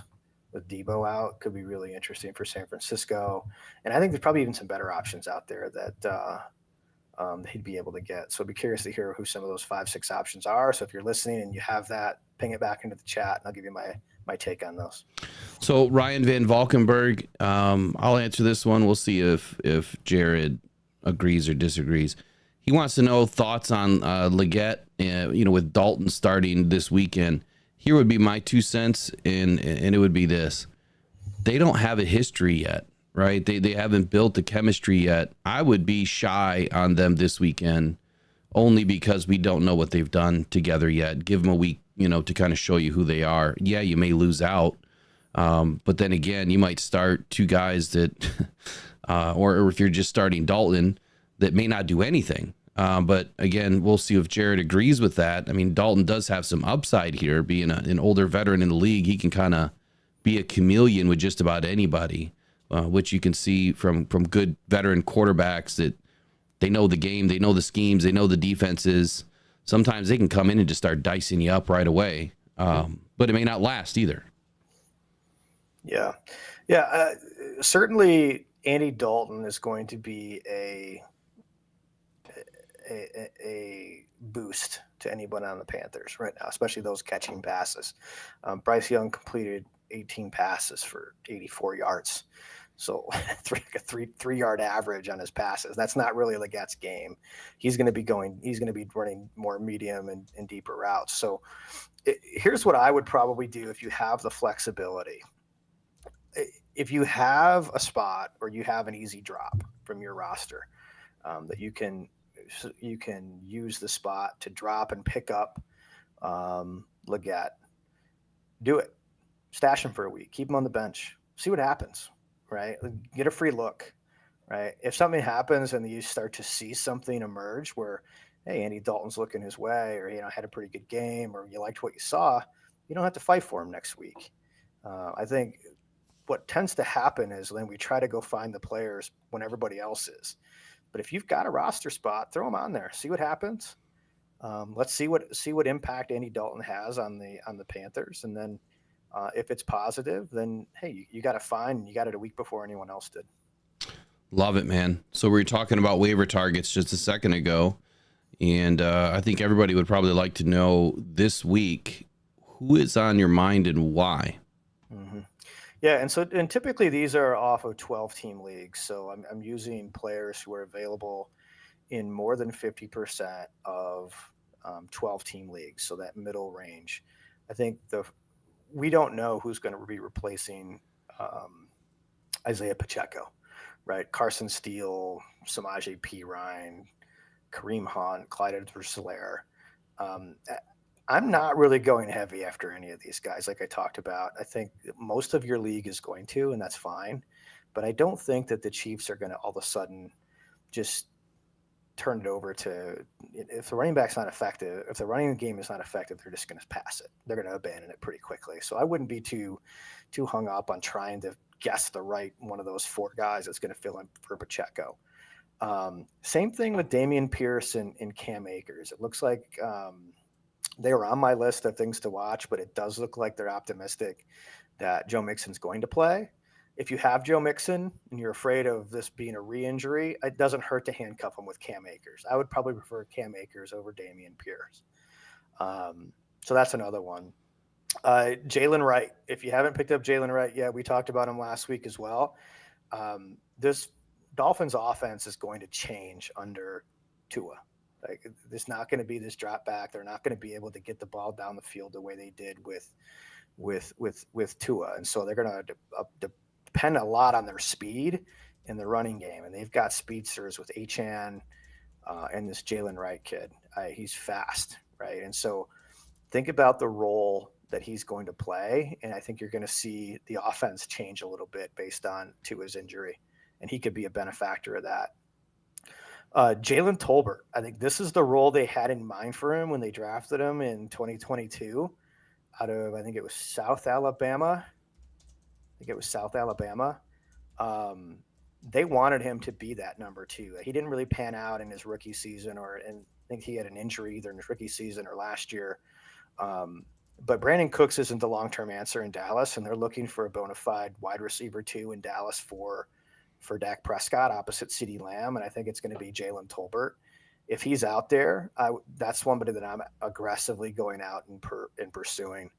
with Debo out could be really interesting for San Francisco. And I think there's probably even some better options out there that he'd be able to get. So I'd be curious to hear who some of those 5, 6 options are. So if you're listening and you have that, ping it back into the chat, and I'll give you my take on those. So Ryan Van Valkenburg, I'll answer this one. We'll see if Jared agrees or disagrees. He wants to know thoughts on Leggett, with Dalton starting this weekend. Here would be my 2 cents, and it would be this. They don't have a history yet, right? They haven't built the chemistry yet. I would be shy on them this weekend only because we don't know what they've done together yet. Give them a week, to kind of show you who they are. Yeah, you may lose out. But then again, you might start 2 guys that, or if you're just starting Dalton, that may not do anything. But again, we'll see if Jared agrees with that. I mean, Dalton does have some upside here. Being an older veteran in the league, he can kind of be a chameleon with just about anybody, which you can see from good veteran quarterbacks that they know the game, they know the schemes, they know the defenses. Sometimes they can come in and just start dicing you up right away. But it may not last either. Yeah. Certainly Andy Dalton is going to be a boost to anyone on the Panthers right now, especially those catching passes. Bryce Young completed 18 passes for 84 yards. So a 3-yard average on his passes. That's not really Leggett's game. He's going to be running more medium and deeper routes. So here's what I would probably do if you have the flexibility. If you have a spot or you have an easy drop from your roster that you can use the spot to drop and pick up Leggett, do it. Stash him for a week. Keep him on the bench. See what happens, right? Get a free look, right? If something happens and you start to see something emerge where, hey, Andy Dalton's looking his way, or had a pretty good game, or you liked what you saw, you don't have to fight for him next week. I think what tends to happen is then we try to go find the players when everybody else is. But if you've got a roster spot, throw them on there. See what happens. Let's see what impact Andy Dalton has on the Panthers, and then if it's positive, then hey, you got to find you got it a week before anyone else did. Love it, man. So we were talking about waiver targets just a second ago, and I think everybody would probably like to know this week who is on your mind and why. Mm-hmm. Yeah, and typically these are off of 12-team leagues. So I'm using players who are available in more than 50% of 12-team leagues. So that middle range. I think we don't know who's going to be replacing Isaiah Pacheco, right? Carson Steele, Samaje Perine, Kareem Hunt, Clyde Edwards-Helaire. I'm not really going heavy after any of these guys, like I talked about. I think most of your league is going to, and that's fine. But I don't think that the Chiefs are going to all of a sudden just turn it over to, if the running back's not effective, if the running game is not effective, they're just going to pass it. They're going to abandon it pretty quickly. So I wouldn't be too hung up on trying to guess the right one of those 4 guys that's going to fill in for Pacheco. Same thing with Dameon Pierce and Cam Akers. It looks like They were on my list of things to watch, but it does look like they're optimistic that Joe Mixon's going to play. If you have Joe Mixon and you're afraid of this being a re-injury, it doesn't hurt to handcuff him with Cam Akers. I would probably prefer Cam Akers over Dameon Pierce. So that's another one. Jalen Wright. If you haven't picked up Jalen Wright yet, we talked about him last week as well. This Dolphins offense is going to change under Tua. Like, there's not going to be this drop back. They're not going to be able to get the ball down the field the way they did with Tua, and so they're going to depend a lot on their speed in the running game. And they've got speedsters with Achane and this Jalen Wright kid. He's fast, right? And so think about the role that he's going to play, and I think you're going to see the offense change a little bit based on Tua's injury, and he could be a benefactor of that. Jalen Tolbert, I think this is the role they had in mind for him when they drafted him in 2022 out of, I think it was South Alabama. They wanted him to be that number 2. He didn't really pan out in his rookie season, and I think he had an injury either in his rookie season or last year. But Brandon Cooks isn't the long-term answer in Dallas, and they're looking for a bona fide wide receiver 2 in Dallas for Dak Prescott opposite CeeDee Lamb, and I think it's going to be Jalen Tolbert. If he's out there, that's somebody that I'm aggressively going out and pursuing.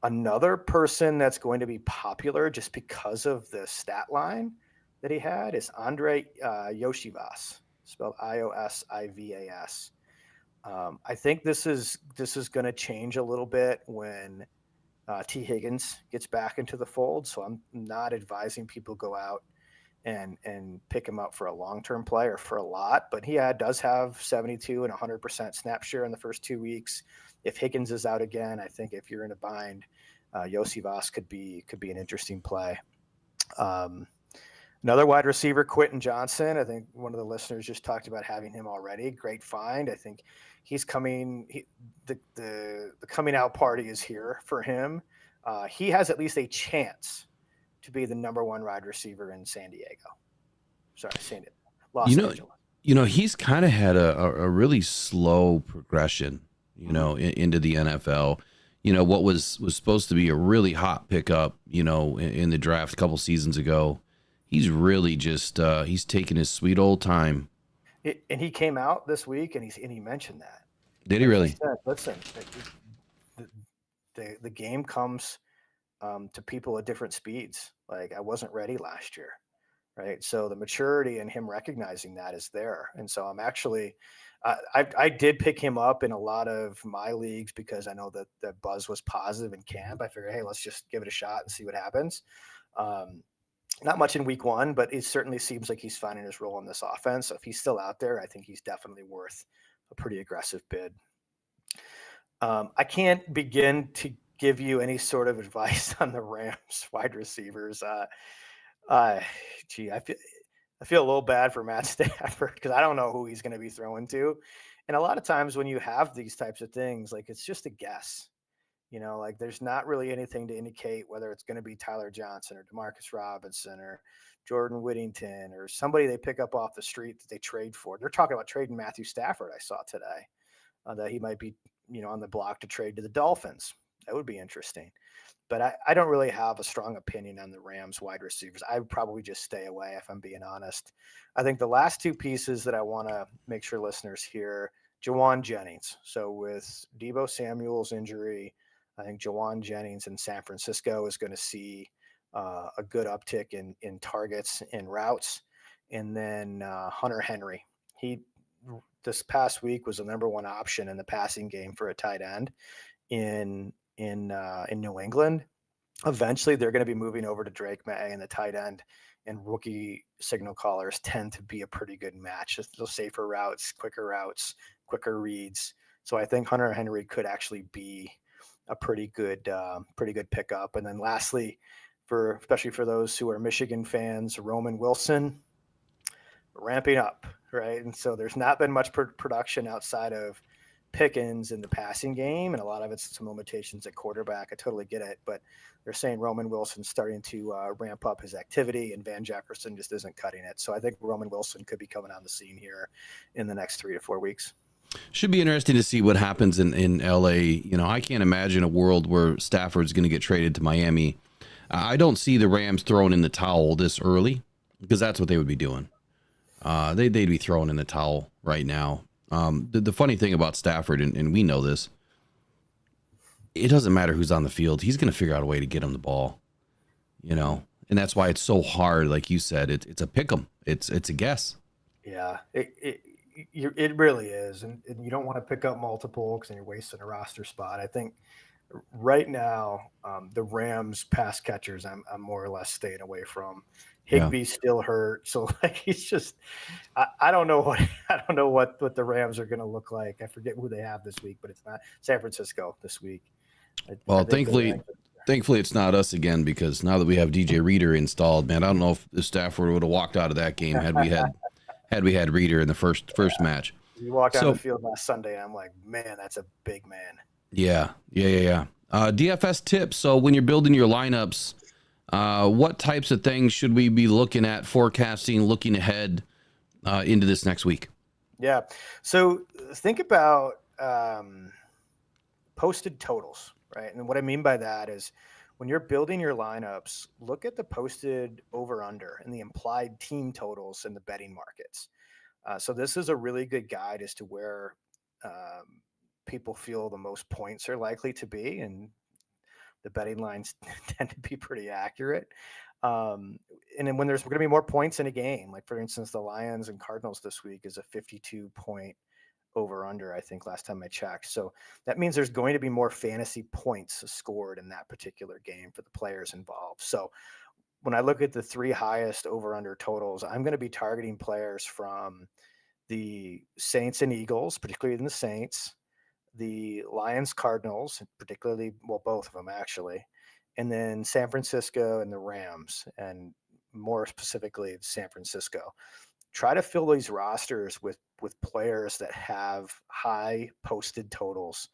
Another person that's going to be popular just because of the stat line that he had is Andre Iosivas, spelled Iosivas. I think this is going to change a little bit when T. Higgins gets back into the fold. So I'm not advising people go out and pick him up for a long-term play or for a lot, but he does have 72 and 100% snap share in the first 2 weeks. If Higgins is out again, I think if you're in a bind, Iosivas could be an interesting play. Another wide receiver, Quentin Johnson. I think one of the listeners just talked about having him already. Great find. I think he's coming. The coming out party is here for him. He has at least a chance to be the number 1 wide receiver in San Diego. Los Angeles. He's kind of had a really slow progression, into the NFL. What was supposed to be a really hot pickup, in the draft a couple seasons ago. He's really just he's taking his sweet old time. And he came out this week and he mentioned that. Did he really? He said, listen, the game comes to people at different speeds. Like, I wasn't ready last year, right? So the maturity and him recognizing that is there. And so I'm actually, I did pick him up in a lot of my leagues because I know that the buzz was positive in camp. I figured, hey, let's just give it a shot and see what happens. Not much in week 1, but it certainly seems like he's finding his role in this offense. So if he's still out there, I think he's definitely worth a pretty aggressive bid. I can't begin to give you any sort of advice on the Rams wide receivers. I feel a little bad for Matt Stafford because I don't know who he's going to be throwing to. And a lot of times when you have these types of things, like, it's just a guess. Like, there's not really anything to indicate whether it's going to be Tyler Johnson or Demarcus Robinson or Jordan Whittington or somebody they pick up off the street that they trade for. They're talking about trading Matthew Stafford, I saw today, that he might be, on the block to trade to the Dolphins. That would be interesting. But I don't really have a strong opinion on the Rams wide receivers. I would probably just stay away if I'm being honest. I think the last 2 pieces that I want to make sure listeners hear, Jawan Jennings. So with Deebo Samuel's injury, I think Jawan Jennings in San Francisco is going to see a good uptick in targets and routes. And then Hunter Henry. He this past week was the number 1 option in the passing game for a tight end in New England. Eventually, they're going to be moving over to Drake May, and the tight end and rookie signal callers tend to be a pretty good match. Those safer routes, quicker reads. So I think Hunter Henry could actually be a pretty good pickup. And then lastly, especially for those who are Michigan fans, Roman Wilson ramping up, right? And so there's not been much production outside of Pickens in the passing game, and a lot of it's some limitations at quarterback. I totally get it, but they're saying Roman Wilson's starting to ramp up his activity, and Van Jefferson just isn't cutting it. So I think Roman Wilson could be coming on the scene here in the next 3 to 4 weeks. Should be interesting to see what happens in LA. You know, I can't imagine a world where Stafford's going to get traded to Miami. I don't see the Rams throwing in the towel this early because that's what they would be doing. They'd be throwing in the towel right now. The funny thing about Stafford, and we know this, it doesn't matter who's on the field. He's going to figure out a way to get him the ball, you know, and that's why it's so hard. Like you said, it's a pick 'em. It's a guess. Yeah, it really is, and you don't want to pick up multiple because then you're wasting a roster spot. I think right now, the Rams pass catchers, I'm more or less staying away from. Yeah. Higbee's still hurt, so like he's just, I don't know what I don't know what the Rams are going to look like. I forget who they have this week, but it's not San Francisco this week. Well, I think they're thankfully it's not us again because now that we have DJ Reader installed, man, I don't know if the Stafford would have walked out of that game had we had Reader in the first match. You walked on the field last Sunday, and I'm like, man, that's a big man. Yeah. DFS tips. So when you're building your lineups, what types of things should we be looking at, forecasting, looking ahead into this next week? Yeah. So think about posted totals, right? And what I mean by that is when you're building your lineups, look at the posted over under and the implied team totals in the betting markets. So this is a really good guide as to where people feel the most points are likely to be, and the betting lines tend to be pretty accurate. And then when there's going to be more points in a game, like for instance, the Lions and Cardinals this week is a 52 point over under, I think last time I checked. So that means there's going to be more fantasy points scored in that particular game for the players involved. So when I look at the three highest over under totals, I'm going to be targeting players from the Saints and Eagles, particularly in the Saints, the Lions, Cardinals, particularly, well, both of them actually, and then San Francisco and the Rams, and more specifically San Francisco. Try to fill these rosters with players that have high posted totals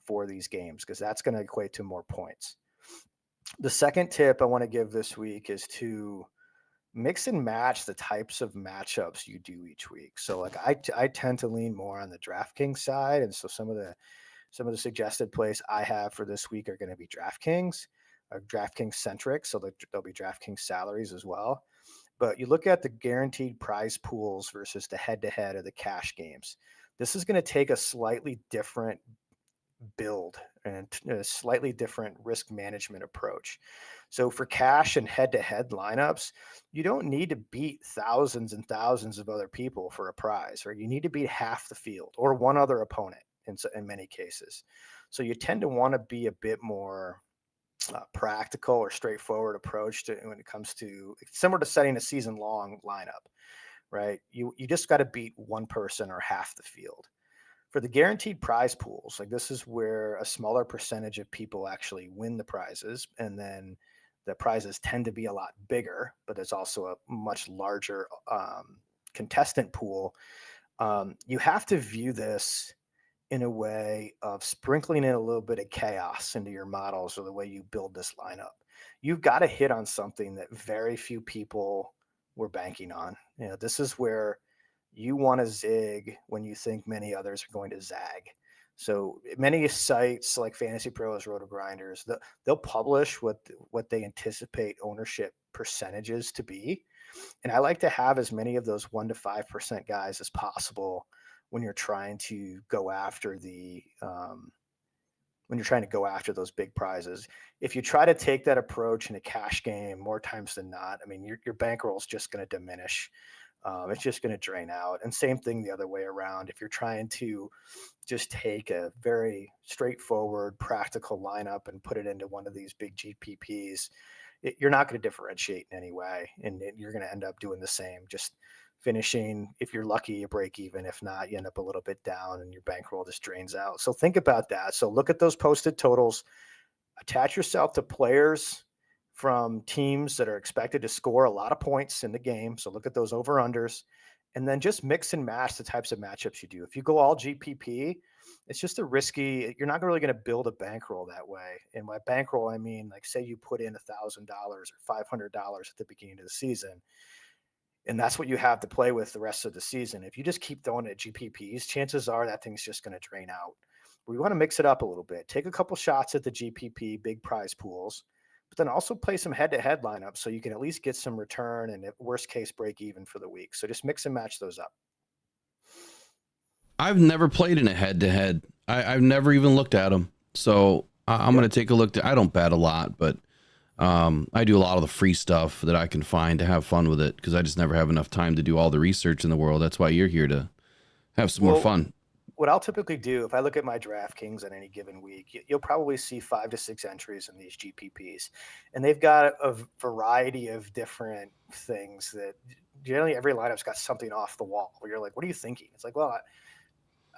for these games, because that's going to equate to more points. The second tip I want to give this week is to mix and match the types of matchups you do each week. So like I tend to lean more on the DraftKings side, and so some of the suggested plays I have for this week are going to be DraftKings, or DraftKings centric. So there'll be DraftKings salaries as well. But you look at the guaranteed prize pools versus the head-to-head of the cash games. This is going to take a slightly different build and a slightly different risk management approach. So for cash and head-to-head lineups, you don't need to beat thousands and thousands of other people for a prize, or you need to beat half the field or one other opponent in many cases. So you tend to want to be a bit more practical or straightforward approach to when it comes to, similar to setting a season-long lineup, right? You just got to beat one person or half the field. For the guaranteed prize pools, like this is where a smaller percentage of people actually win the prizes, and then the prizes tend to be a lot bigger, but there's also a much larger contestant pool. You have to view this in a way of sprinkling in a little bit of chaos into your models or the way you build this lineup. You've got to hit on something that very few people were banking on. You know, this is where you want to zig when you think many others are going to zag. So many sites like Fantasy Pros, Roto Grinders, they'll publish what they anticipate ownership percentages to be. And I like to have as many of those 1% to 5% guys as possible when you're trying to go after those big prizes. If you try to take that approach in a cash game, more times than not, I mean, your bankroll is just going to diminish. It's just going to drain out. And same thing the other way around. If you're trying to just take a very straightforward, practical lineup and put it into one of these big GPPs, you're not going to differentiate in any way, and you're going to end up doing the same. Just finishing, if you're lucky, you break even. If not, you end up a little bit down and your bankroll just drains out. So think about that. So look at those posted totals, attach yourself to players from teams that are expected to score a lot of points in the game. So look at those over-unders, and then just mix and match the types of matchups you do. If you go all GPP, it's just you're not really going to build a bankroll that way. And by bankroll, I mean, like say you put in $1,000 or $500 at the beginning of the season. And that's what you have to play with the rest of the season. If you just keep throwing at GPPs, chances are that thing's just going to drain out. We want to mix it up a little bit. Take a couple shots at the GPP big prize pools, but then also play some head-to-head lineups so you can at least get some return and, at worst case, break even for the week. So just mix and match those up. I've never played in a head-to-head. I've never even looked at them. So I'm going to take a look. I don't bet a lot, but I do a lot of the free stuff that I can find to have fun with it because I just never have enough time to do all the research in the world. That's why you're here, to have some more fun. What I'll typically do, if I look at my DraftKings on any given week, you'll probably see 5 to 6 entries in these GPPs. And they've got a variety of different things that generally every lineup's got something off the wall where you're like, what are you thinking? It's like, well,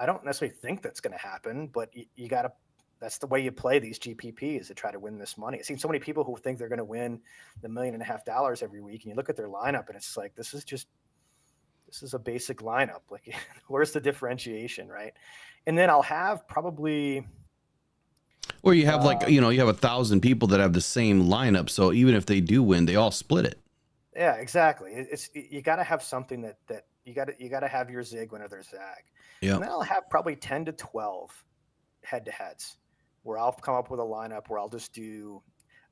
I don't necessarily think that's going to happen, but you got to, that's the way you play these GPPs to try to win this money. I've seen so many people who think they're going to win the $1.5 million every week. And you look at their lineup and it's like, this is a basic lineup. Like, where's the differentiation, right? And then I'll have probably, or you have you have 1,000 people that have the same lineup. So even if they do win, they all split it. Yeah, exactly. You got to have something that you got to have your zig when there's zag. Yeah. And then I'll have probably 10 to 12 head-to-heads where I'll come up with a lineup where I'll just do,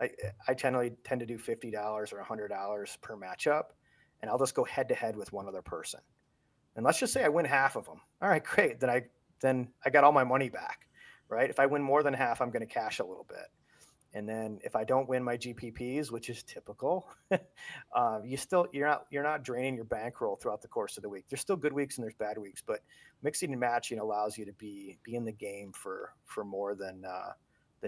I generally tend to do $50 or $100 per matchup. And I'll just go head-to-head with one other person. And let's just say I win half of them. All right, great. Then I got all my money back, right? If I win more than half, I'm going to cash a little bit. And then if I don't win my GPPs, which is typical, you're not draining your bankroll throughout the course of the week. There's still good weeks and there's bad weeks, but mixing and matching allows you to be in the game for more than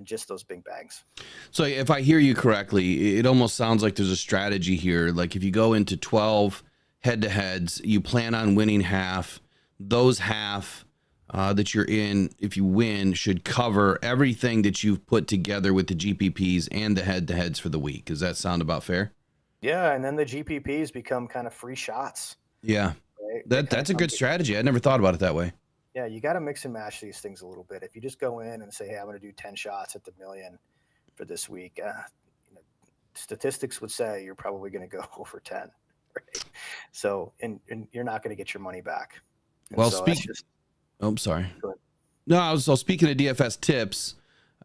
just those big bags. So if I hear you correctly, it almost sounds like there's a strategy here. Like if you go into 12 head-to-heads, you plan on winning half. Those half that you're in, if you win, should cover everything that you've put together with the GPPs and the head-to-heads for the week. Does that sound about fair? Yeah, and then the GPPs become kind of free shots. Yeah, right? That's a good strategy. I never thought about it that way. Yeah, you got to mix and match these things a little bit. If you just go in and say, hey, I'm going to do 10 shots at the million for this week, statistics would say you're probably going to go over 10. Right? So, and you're not going to get your money back. And well, so I'm sorry. No, I was speaking of DFS tips,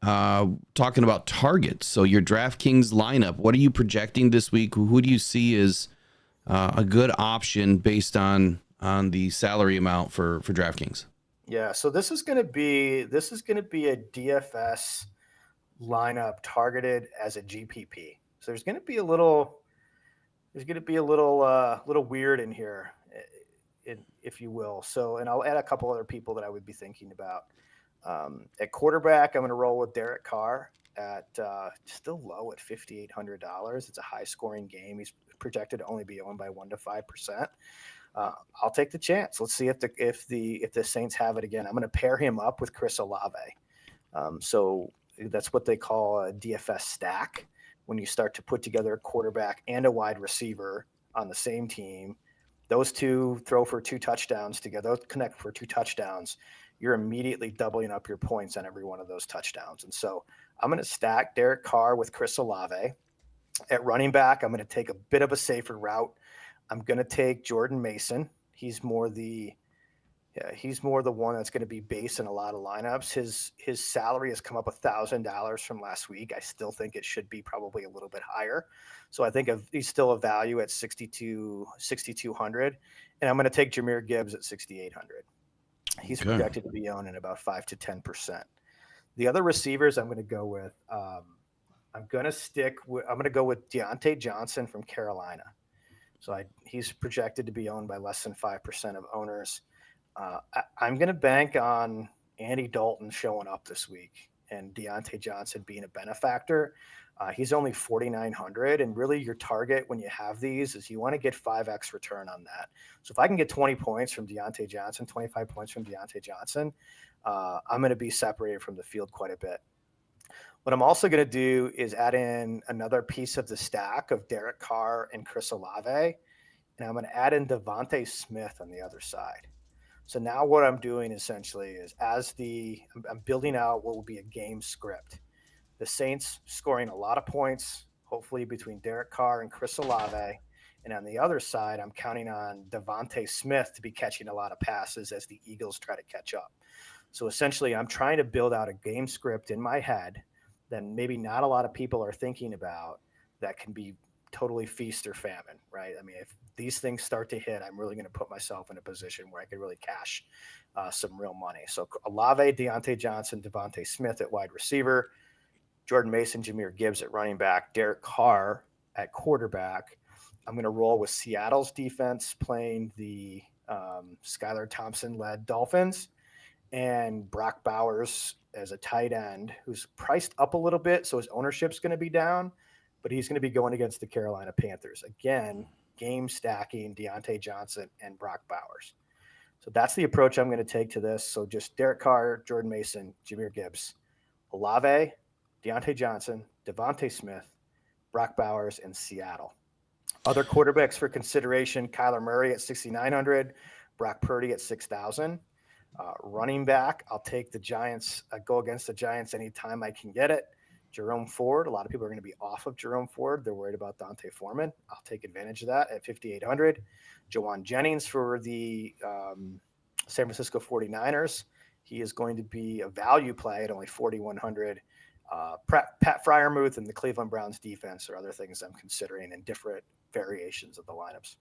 talking about targets. So your DraftKings lineup, what are you projecting this week? Who do you see as a good option based on the salary amount for DraftKings? Yeah, so this is going to be a DFS lineup targeted as a GPP. So there's going to be a little weird in here, if you will. So, and I'll add a couple other people that I would be thinking about. At quarterback, I'm going to roll with Derek Carr at still low at $5,800. It's a high scoring game. He's projected to only be owned by 1 to 5%. I'll take the chance. Let's see if the Saints have it again. I'm going to pair him up with Chris Olave. So that's what they call a DFS stack. When you start to put together a quarterback and a wide receiver on the same team, those two throw for 2 touchdowns together, those connect for 2 touchdowns. You're immediately doubling up your points on every one of those touchdowns. And so I'm going to stack Derek Carr with Chris Olave. At running back, I'm going to take a bit of a safer route. I'm going to take Jordan Mason. He's more the one that's going to be based in a lot of lineups. His salary has come up $1,000 from last week. I still think it should be probably a little bit higher. So I think he's still a value at 6,200. And I'm going to take Jahmyr Gibbs at 6,800. He's projected to be owned in about 5 to 10%. The other receivers I'm going to go with, I'm going to go with Deontay Johnson from Carolina. So he's projected to be owned by less than 5% of owners. I'm going to bank on Andy Dalton showing up this week and Deontay Johnson being a benefactor. He's only 4,900, and really your target when you have these is you want to get 5x return on that. So if I can get 20 points from Deontay Johnson, 25 points from Deontay Johnson, I'm going to be separated from the field quite a bit. What I'm also going to do is add in another piece of the stack of Derek Carr and Chris Olave, and I'm going to add in Devontae Smith on the other side. So now what I'm doing essentially is I'm building out what will be a game script. The Saints scoring a lot of points, hopefully between Derek Carr and Chris Olave, And on the other side, I'm counting on Devontae Smith to be catching a lot of passes as the Eagles try to catch up. So essentially, I'm trying to build out a game script in my head that maybe not a lot of people are thinking about that can be totally feast or famine, right? I mean, if these things start to hit, I'm really going to put myself in a position where I can really cash some real money. So Olave, Deontay Johnson, Devontae Smith at wide receiver, Jordan Mason, Jahmyr Gibbs at running back, Derek Carr at quarterback. I'm going to roll with Seattle's defense playing the Skylar Thompson-led Dolphins, and Brock Bowers as a tight end who's priced up a little bit, so his ownership's going to be down, but he's going to be going against the Carolina Panthers. Again, game stacking Deontay Johnson and Brock Bowers. So that's the approach I'm going to take to this. So just Derek Carr, Jordan Mason, Jahmyr Gibbs, Olave, Deontay Johnson, Devontae Smith, Brock Bowers, and Seattle. Other quarterbacks for consideration: Kyler Murray at 6,900, Brock Purdy at 6,000. Running back, I'll take the Giants. I go against the Giants anytime I can get it. Jerome Ford, a lot of people are going to be off of Jerome Ford. They're worried about Dante Foreman. I'll take advantage of that at 5,800. Jawan Jennings for the San Francisco 49ers. He is going to be a value play at only 4,100. Pat Freiermuth and the Cleveland Browns defense are other things I'm considering in different variations of the lineups.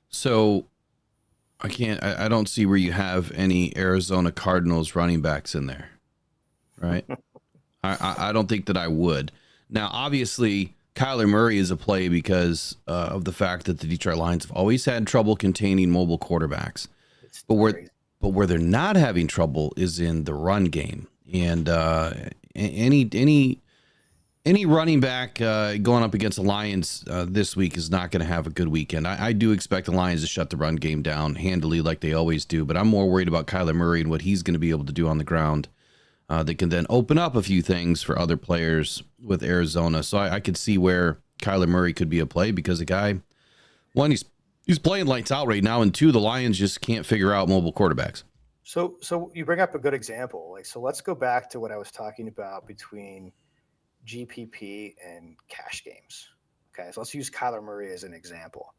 So I don't see where you have any Arizona Cardinals running backs in there, right? I don't think that I would. Now, obviously, Kyler Murray is a play because of the fact that the Detroit Lions have always had trouble containing mobile quarterbacks. But where they're not having trouble is in the run game. And any running back going up against the Lions this week is not going to have a good weekend. I do expect the Lions to shut the run game down handily like they always do, but I'm more worried about Kyler Murray and what he's going to be able to do on the ground that can then open up a few things for other players with Arizona. So I could see where Kyler Murray could be a play because the guy, one, he's playing lights out right now, and two, the Lions just can't figure out mobile quarterbacks. So you bring up a good example. So let's go back to what I was talking about between GPP and cash games. Okay, so let's use Kyler Murray as an example.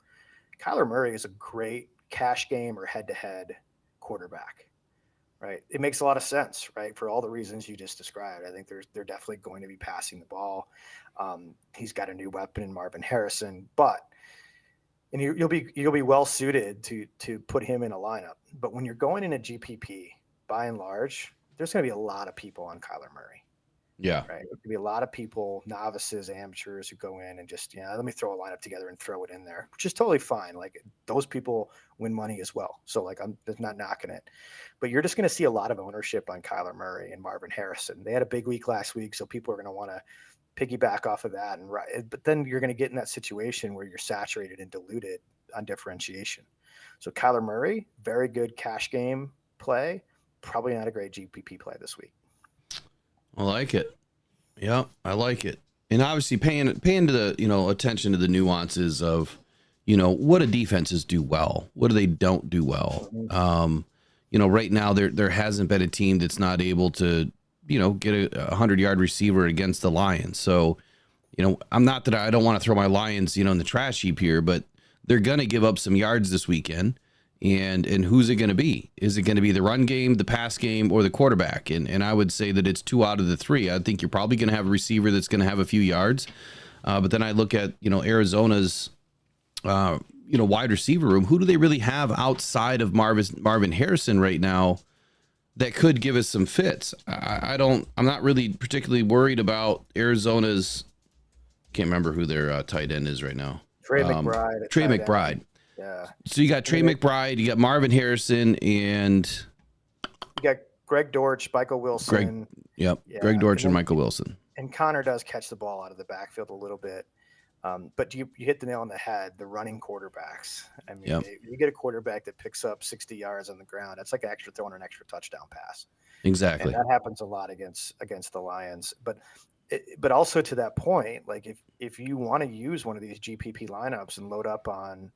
Kyler Murray is a great cash game or head-to-head quarterback, right? It makes a lot of sense, right? For all the reasons you just described. I think they're definitely going to be passing the ball. He's got a new weapon in Marvin Harrison, and you'll be well suited to put him in a lineup. But when you're going in a GPP, by and large, there's going to be a lot of people on Kyler Murray. Yeah. Right. There's going to be a lot of people, novices, amateurs who go in and just, let me throw a lineup together and throw it in there, which is totally fine. Like, those people win money as well. So, like, I'm just not knocking it. But you're just going to see a lot of ownership on Kyler Murray and Marvin Harrison. They had a big week last week, so people are going to want to piggyback off of that. But then you're going to get in that situation where you're saturated and diluted on differentiation. So Kyler Murray, very good cash game play, probably not a great GPP play this week. I like it. Yeah, I like it. And obviously paying to the, attention to the nuances of, what do defenses do well? What do they don't do well? Right now there hasn't been a team that's not able to, get a 100-yard receiver against the Lions. So, I'm not that I don't want to throw my Lions, in the trash heap here, but they're going to give up some yards this weekend. And who's it going to be? Is it going to be the run game, the pass game, or the quarterback? And I would say that it's 2 out of the 3. I think you're probably going to have a receiver that's going to have a few yards. But then I look at, Arizona's, wide receiver room. Who do they really have outside of Marvin Harrison right now that could give us some fits? I'm not really particularly worried about Arizona's. Can't remember who their tight end is right now. Trey McBride. Trey McBride. Yeah. So you got Trey McBride, you got Marvin Harrison, and you got Greg Dortch, Michael Wilson. Greg Dortch and Michael Wilson. And Connor does catch the ball out of the backfield a little bit. But you hit the nail on the head, the running quarterbacks. I mean, you get a quarterback that picks up 60 yards on the ground. It's like throwing an extra touchdown pass. Exactly. And that happens a lot against the Lions. But also to that point, like if you want to use one of these GPP lineups and load up on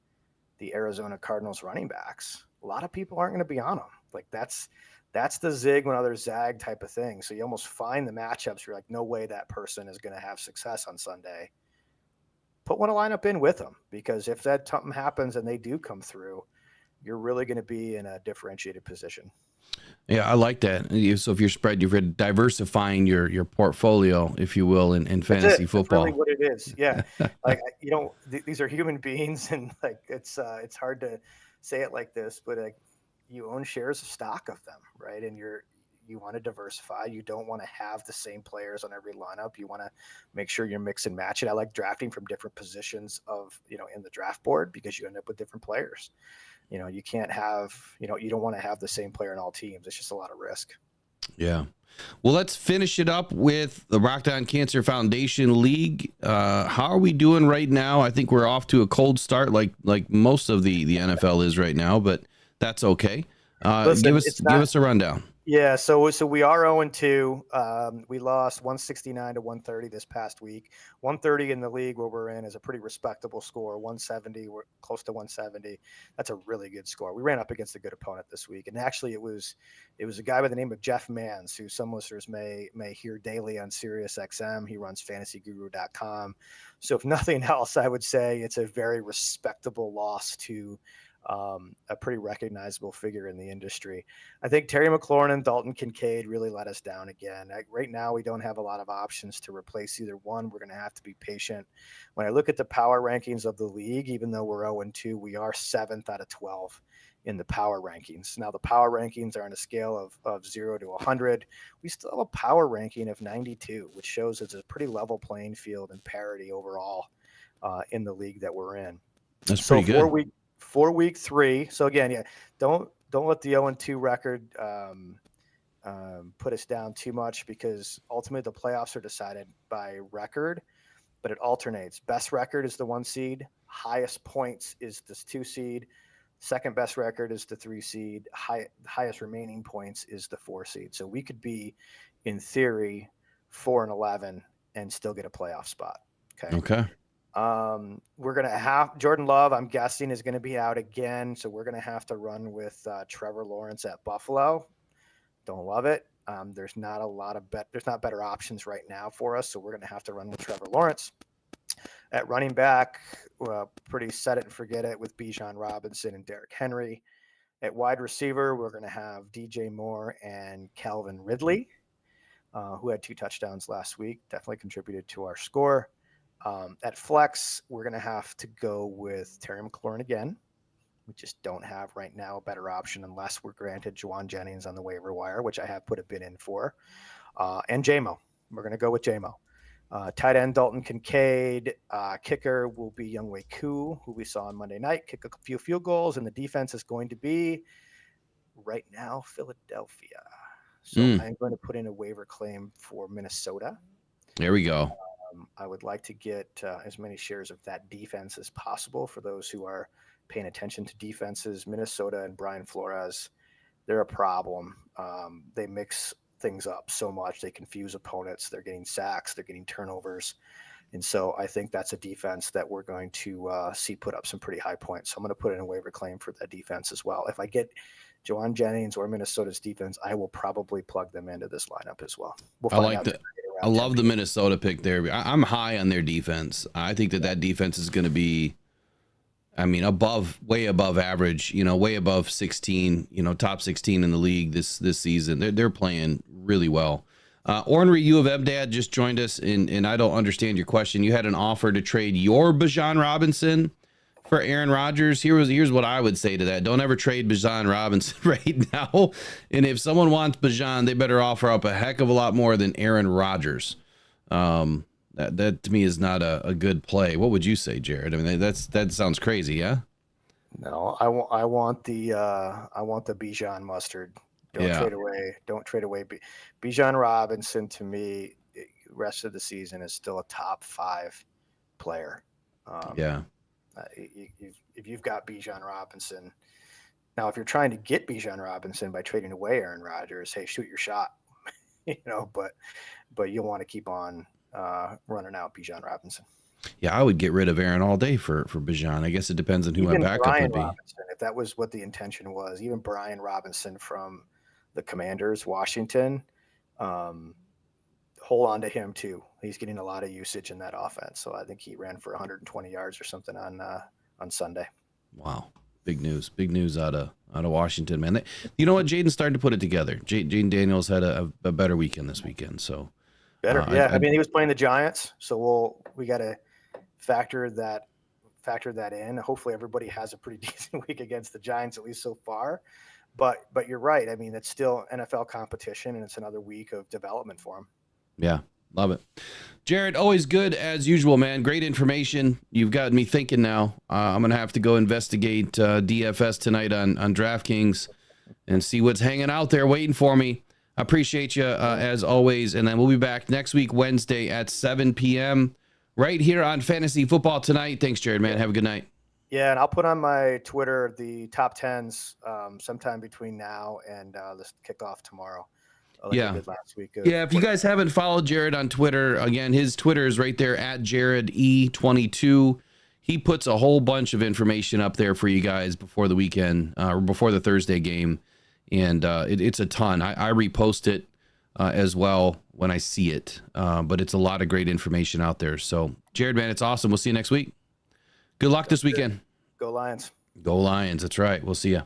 the Arizona Cardinals running backs, a lot of people aren't going to be on them. Like that's the zig when others zag type of thing. So you almost find the matchups. You're like, no way that person is going to have success on Sunday. put one lineup in with them, because if that something happens and they do come through, you're really going to be in a differentiated position. Yeah, I like that. So if you're diversifying your portfolio, if you will, in fantasy football. That's really what it is. Yeah. Like, these are human beings, and like, it's hard to say it like this, but like, you own shares of stock of them, right? And you want to diversify. You don't want to have the same players on every lineup. You want to make sure you're mix and match it. I like drafting from different positions of, in the draft board, because you end up with different players. You can't have, you don't want to have the same player in all teams. It's just a lot of risk. Yeah. Well, let's finish it up with the Rockdown Cancer Foundation League. How are we doing right now? I think we're off to a cold start, like most of the NFL is right now, but that's okay. Listen, give us a rundown. Yeah, so we are 0-2. We lost 169 to 130 this past week. 130 in the league where we're in is a pretty respectable score. 170, we're close to 170. That's a really good score. We ran up against a good opponent this week, and actually it was a guy by the name of Jeff Mans, who some listeners may hear daily on SiriusXM. He runs fantasyguru.com. So if nothing else, I would say it's a very respectable loss to a pretty recognizable figure in the industry. I think Terry McLaurin and Dalton Kincaid really let us down again. Right now, we don't have a lot of options to replace either one. We're going to have to be patient. When I look at the power rankings of the league, even though we're 0-2, we are 7th out of 12 in the power rankings. Now, the power rankings are on a scale of 0 to 100. We still have a power ranking of 92, which shows it's a pretty level playing field and parity overall in the league that we're in. That's pretty good. For week 3. So again, yeah, don't let the 0-2 record put us down too much, because ultimately the playoffs are decided by record, but it alternates. Best record is the 1 seed. Highest points is the 2 seed. Second best record is the 3 seed. Highest remaining points is the 4 seed. So we could be, in theory, 4-11 and still get a playoff spot. Okay. We're going to have Jordan Love, I'm guessing, is going to be out again. So we're going to have to run with Trevor Lawrence at Buffalo. Don't love it. There's not a lot of there's not better options right now for us. So we're going to have to run with Trevor Lawrence. At running back, pretty set it and forget it with Bijan Robinson and Derrick Henry. At wide receiver, we're going to have DJ Moore and Calvin Ridley, who had 2 touchdowns last week. Definitely contributed to our score. At flex, we're going to have to go with Terry McLaurin again. We just don't have right now a better option unless we're granted Juwan Jennings on the waiver wire, which I have put a bid in for. And JMO. We're going to go with JMO. Tight end Dalton Kincaid. Kicker will be Younghoe Koo, who we saw on Monday night, kick a few field goals. And the defense is going to be, right now, Philadelphia. So I'm going to put in a waiver claim for Minnesota. There we go. I would like to get as many shares of that defense as possible. For those who are paying attention to defenses, Minnesota and Brian Flores, they're a problem. They mix things up so much. They confuse opponents. They're getting sacks. They're getting turnovers. And so I think that's a defense that we're going to see put up some pretty high points. So I'm going to put in a waiver claim for that defense as well. If I get Juwan Jennings or Minnesota's defense, I will probably plug them into this lineup as well. We'll find out. I love the Minnesota pick there. I'm high on their defense. I think that defense is going to be, way above average, way above 16, top 16 in the league this season. They're playing really well. Ornery U of M Dad just joined us, and I don't understand your question. You had an offer to trade your Bijan Robinson for Aaron Rodgers. Here's what I would say to that. Don't ever trade Bijan Robinson right now. And if someone wants Bijan, they better offer up a heck of a lot more than Aaron Rodgers. That to me is not a good play. What would you say, Jared? I mean, that sounds crazy, yeah? No, I want the Bijan mustard. Don't trade away. Bijan Robinson, to me, rest of the season is still a top 5 player. If you've got Bijan Robinson, now if you're trying to get Bijan Robinson by trading away Aaron Rodgers, hey, shoot your shot, but you'll want to keep on running out Bijan Robinson. Yeah, I would get rid of Aaron all day for Bijan. I guess it depends on who my backup would be. Robinson, if that was what the intention was, even Brian Robinson from the Commanders, Washington, hold on to him too. He's getting a lot of usage in that offense. So I think he ran for 120 yards or something on Sunday. Wow. Big news out of Washington, man. You know what? Jaden's starting to put it together. Jaden Daniels had a better weekend this weekend. So better. Yeah. I mean, he was playing the Giants, so we got to factor that in. Hopefully everybody has a pretty decent week against the Giants, at least so far. But you're right. I mean, it's still NFL competition, and it's another week of development for him. Yeah, love it. Jared, always good as usual, man. Great information. You've got me thinking now. I'm going to have to go investigate DFS tonight on DraftKings and see what's hanging out there waiting for me. I appreciate you as always. And then we'll be back next week, Wednesday at 7 p.m. right here on Fantasy Football Tonight. Thanks, Jared, man. Have a good night. Yeah, and I'll put on my Twitter the top 10s sometime between now and this kickoff tomorrow. Like I did last week. Yeah, if you guys haven't followed Jared on Twitter, again, his Twitter is right there at JaredE22. He puts a whole bunch of information up there for you guys before the weekend or before the Thursday game. And it's a ton. I repost it as well when I see it. But it's a lot of great information out there. So, Jared, man, it's awesome. We'll see you next week. Good luck this weekend. Go Lions. Go Lions. That's right. We'll see you.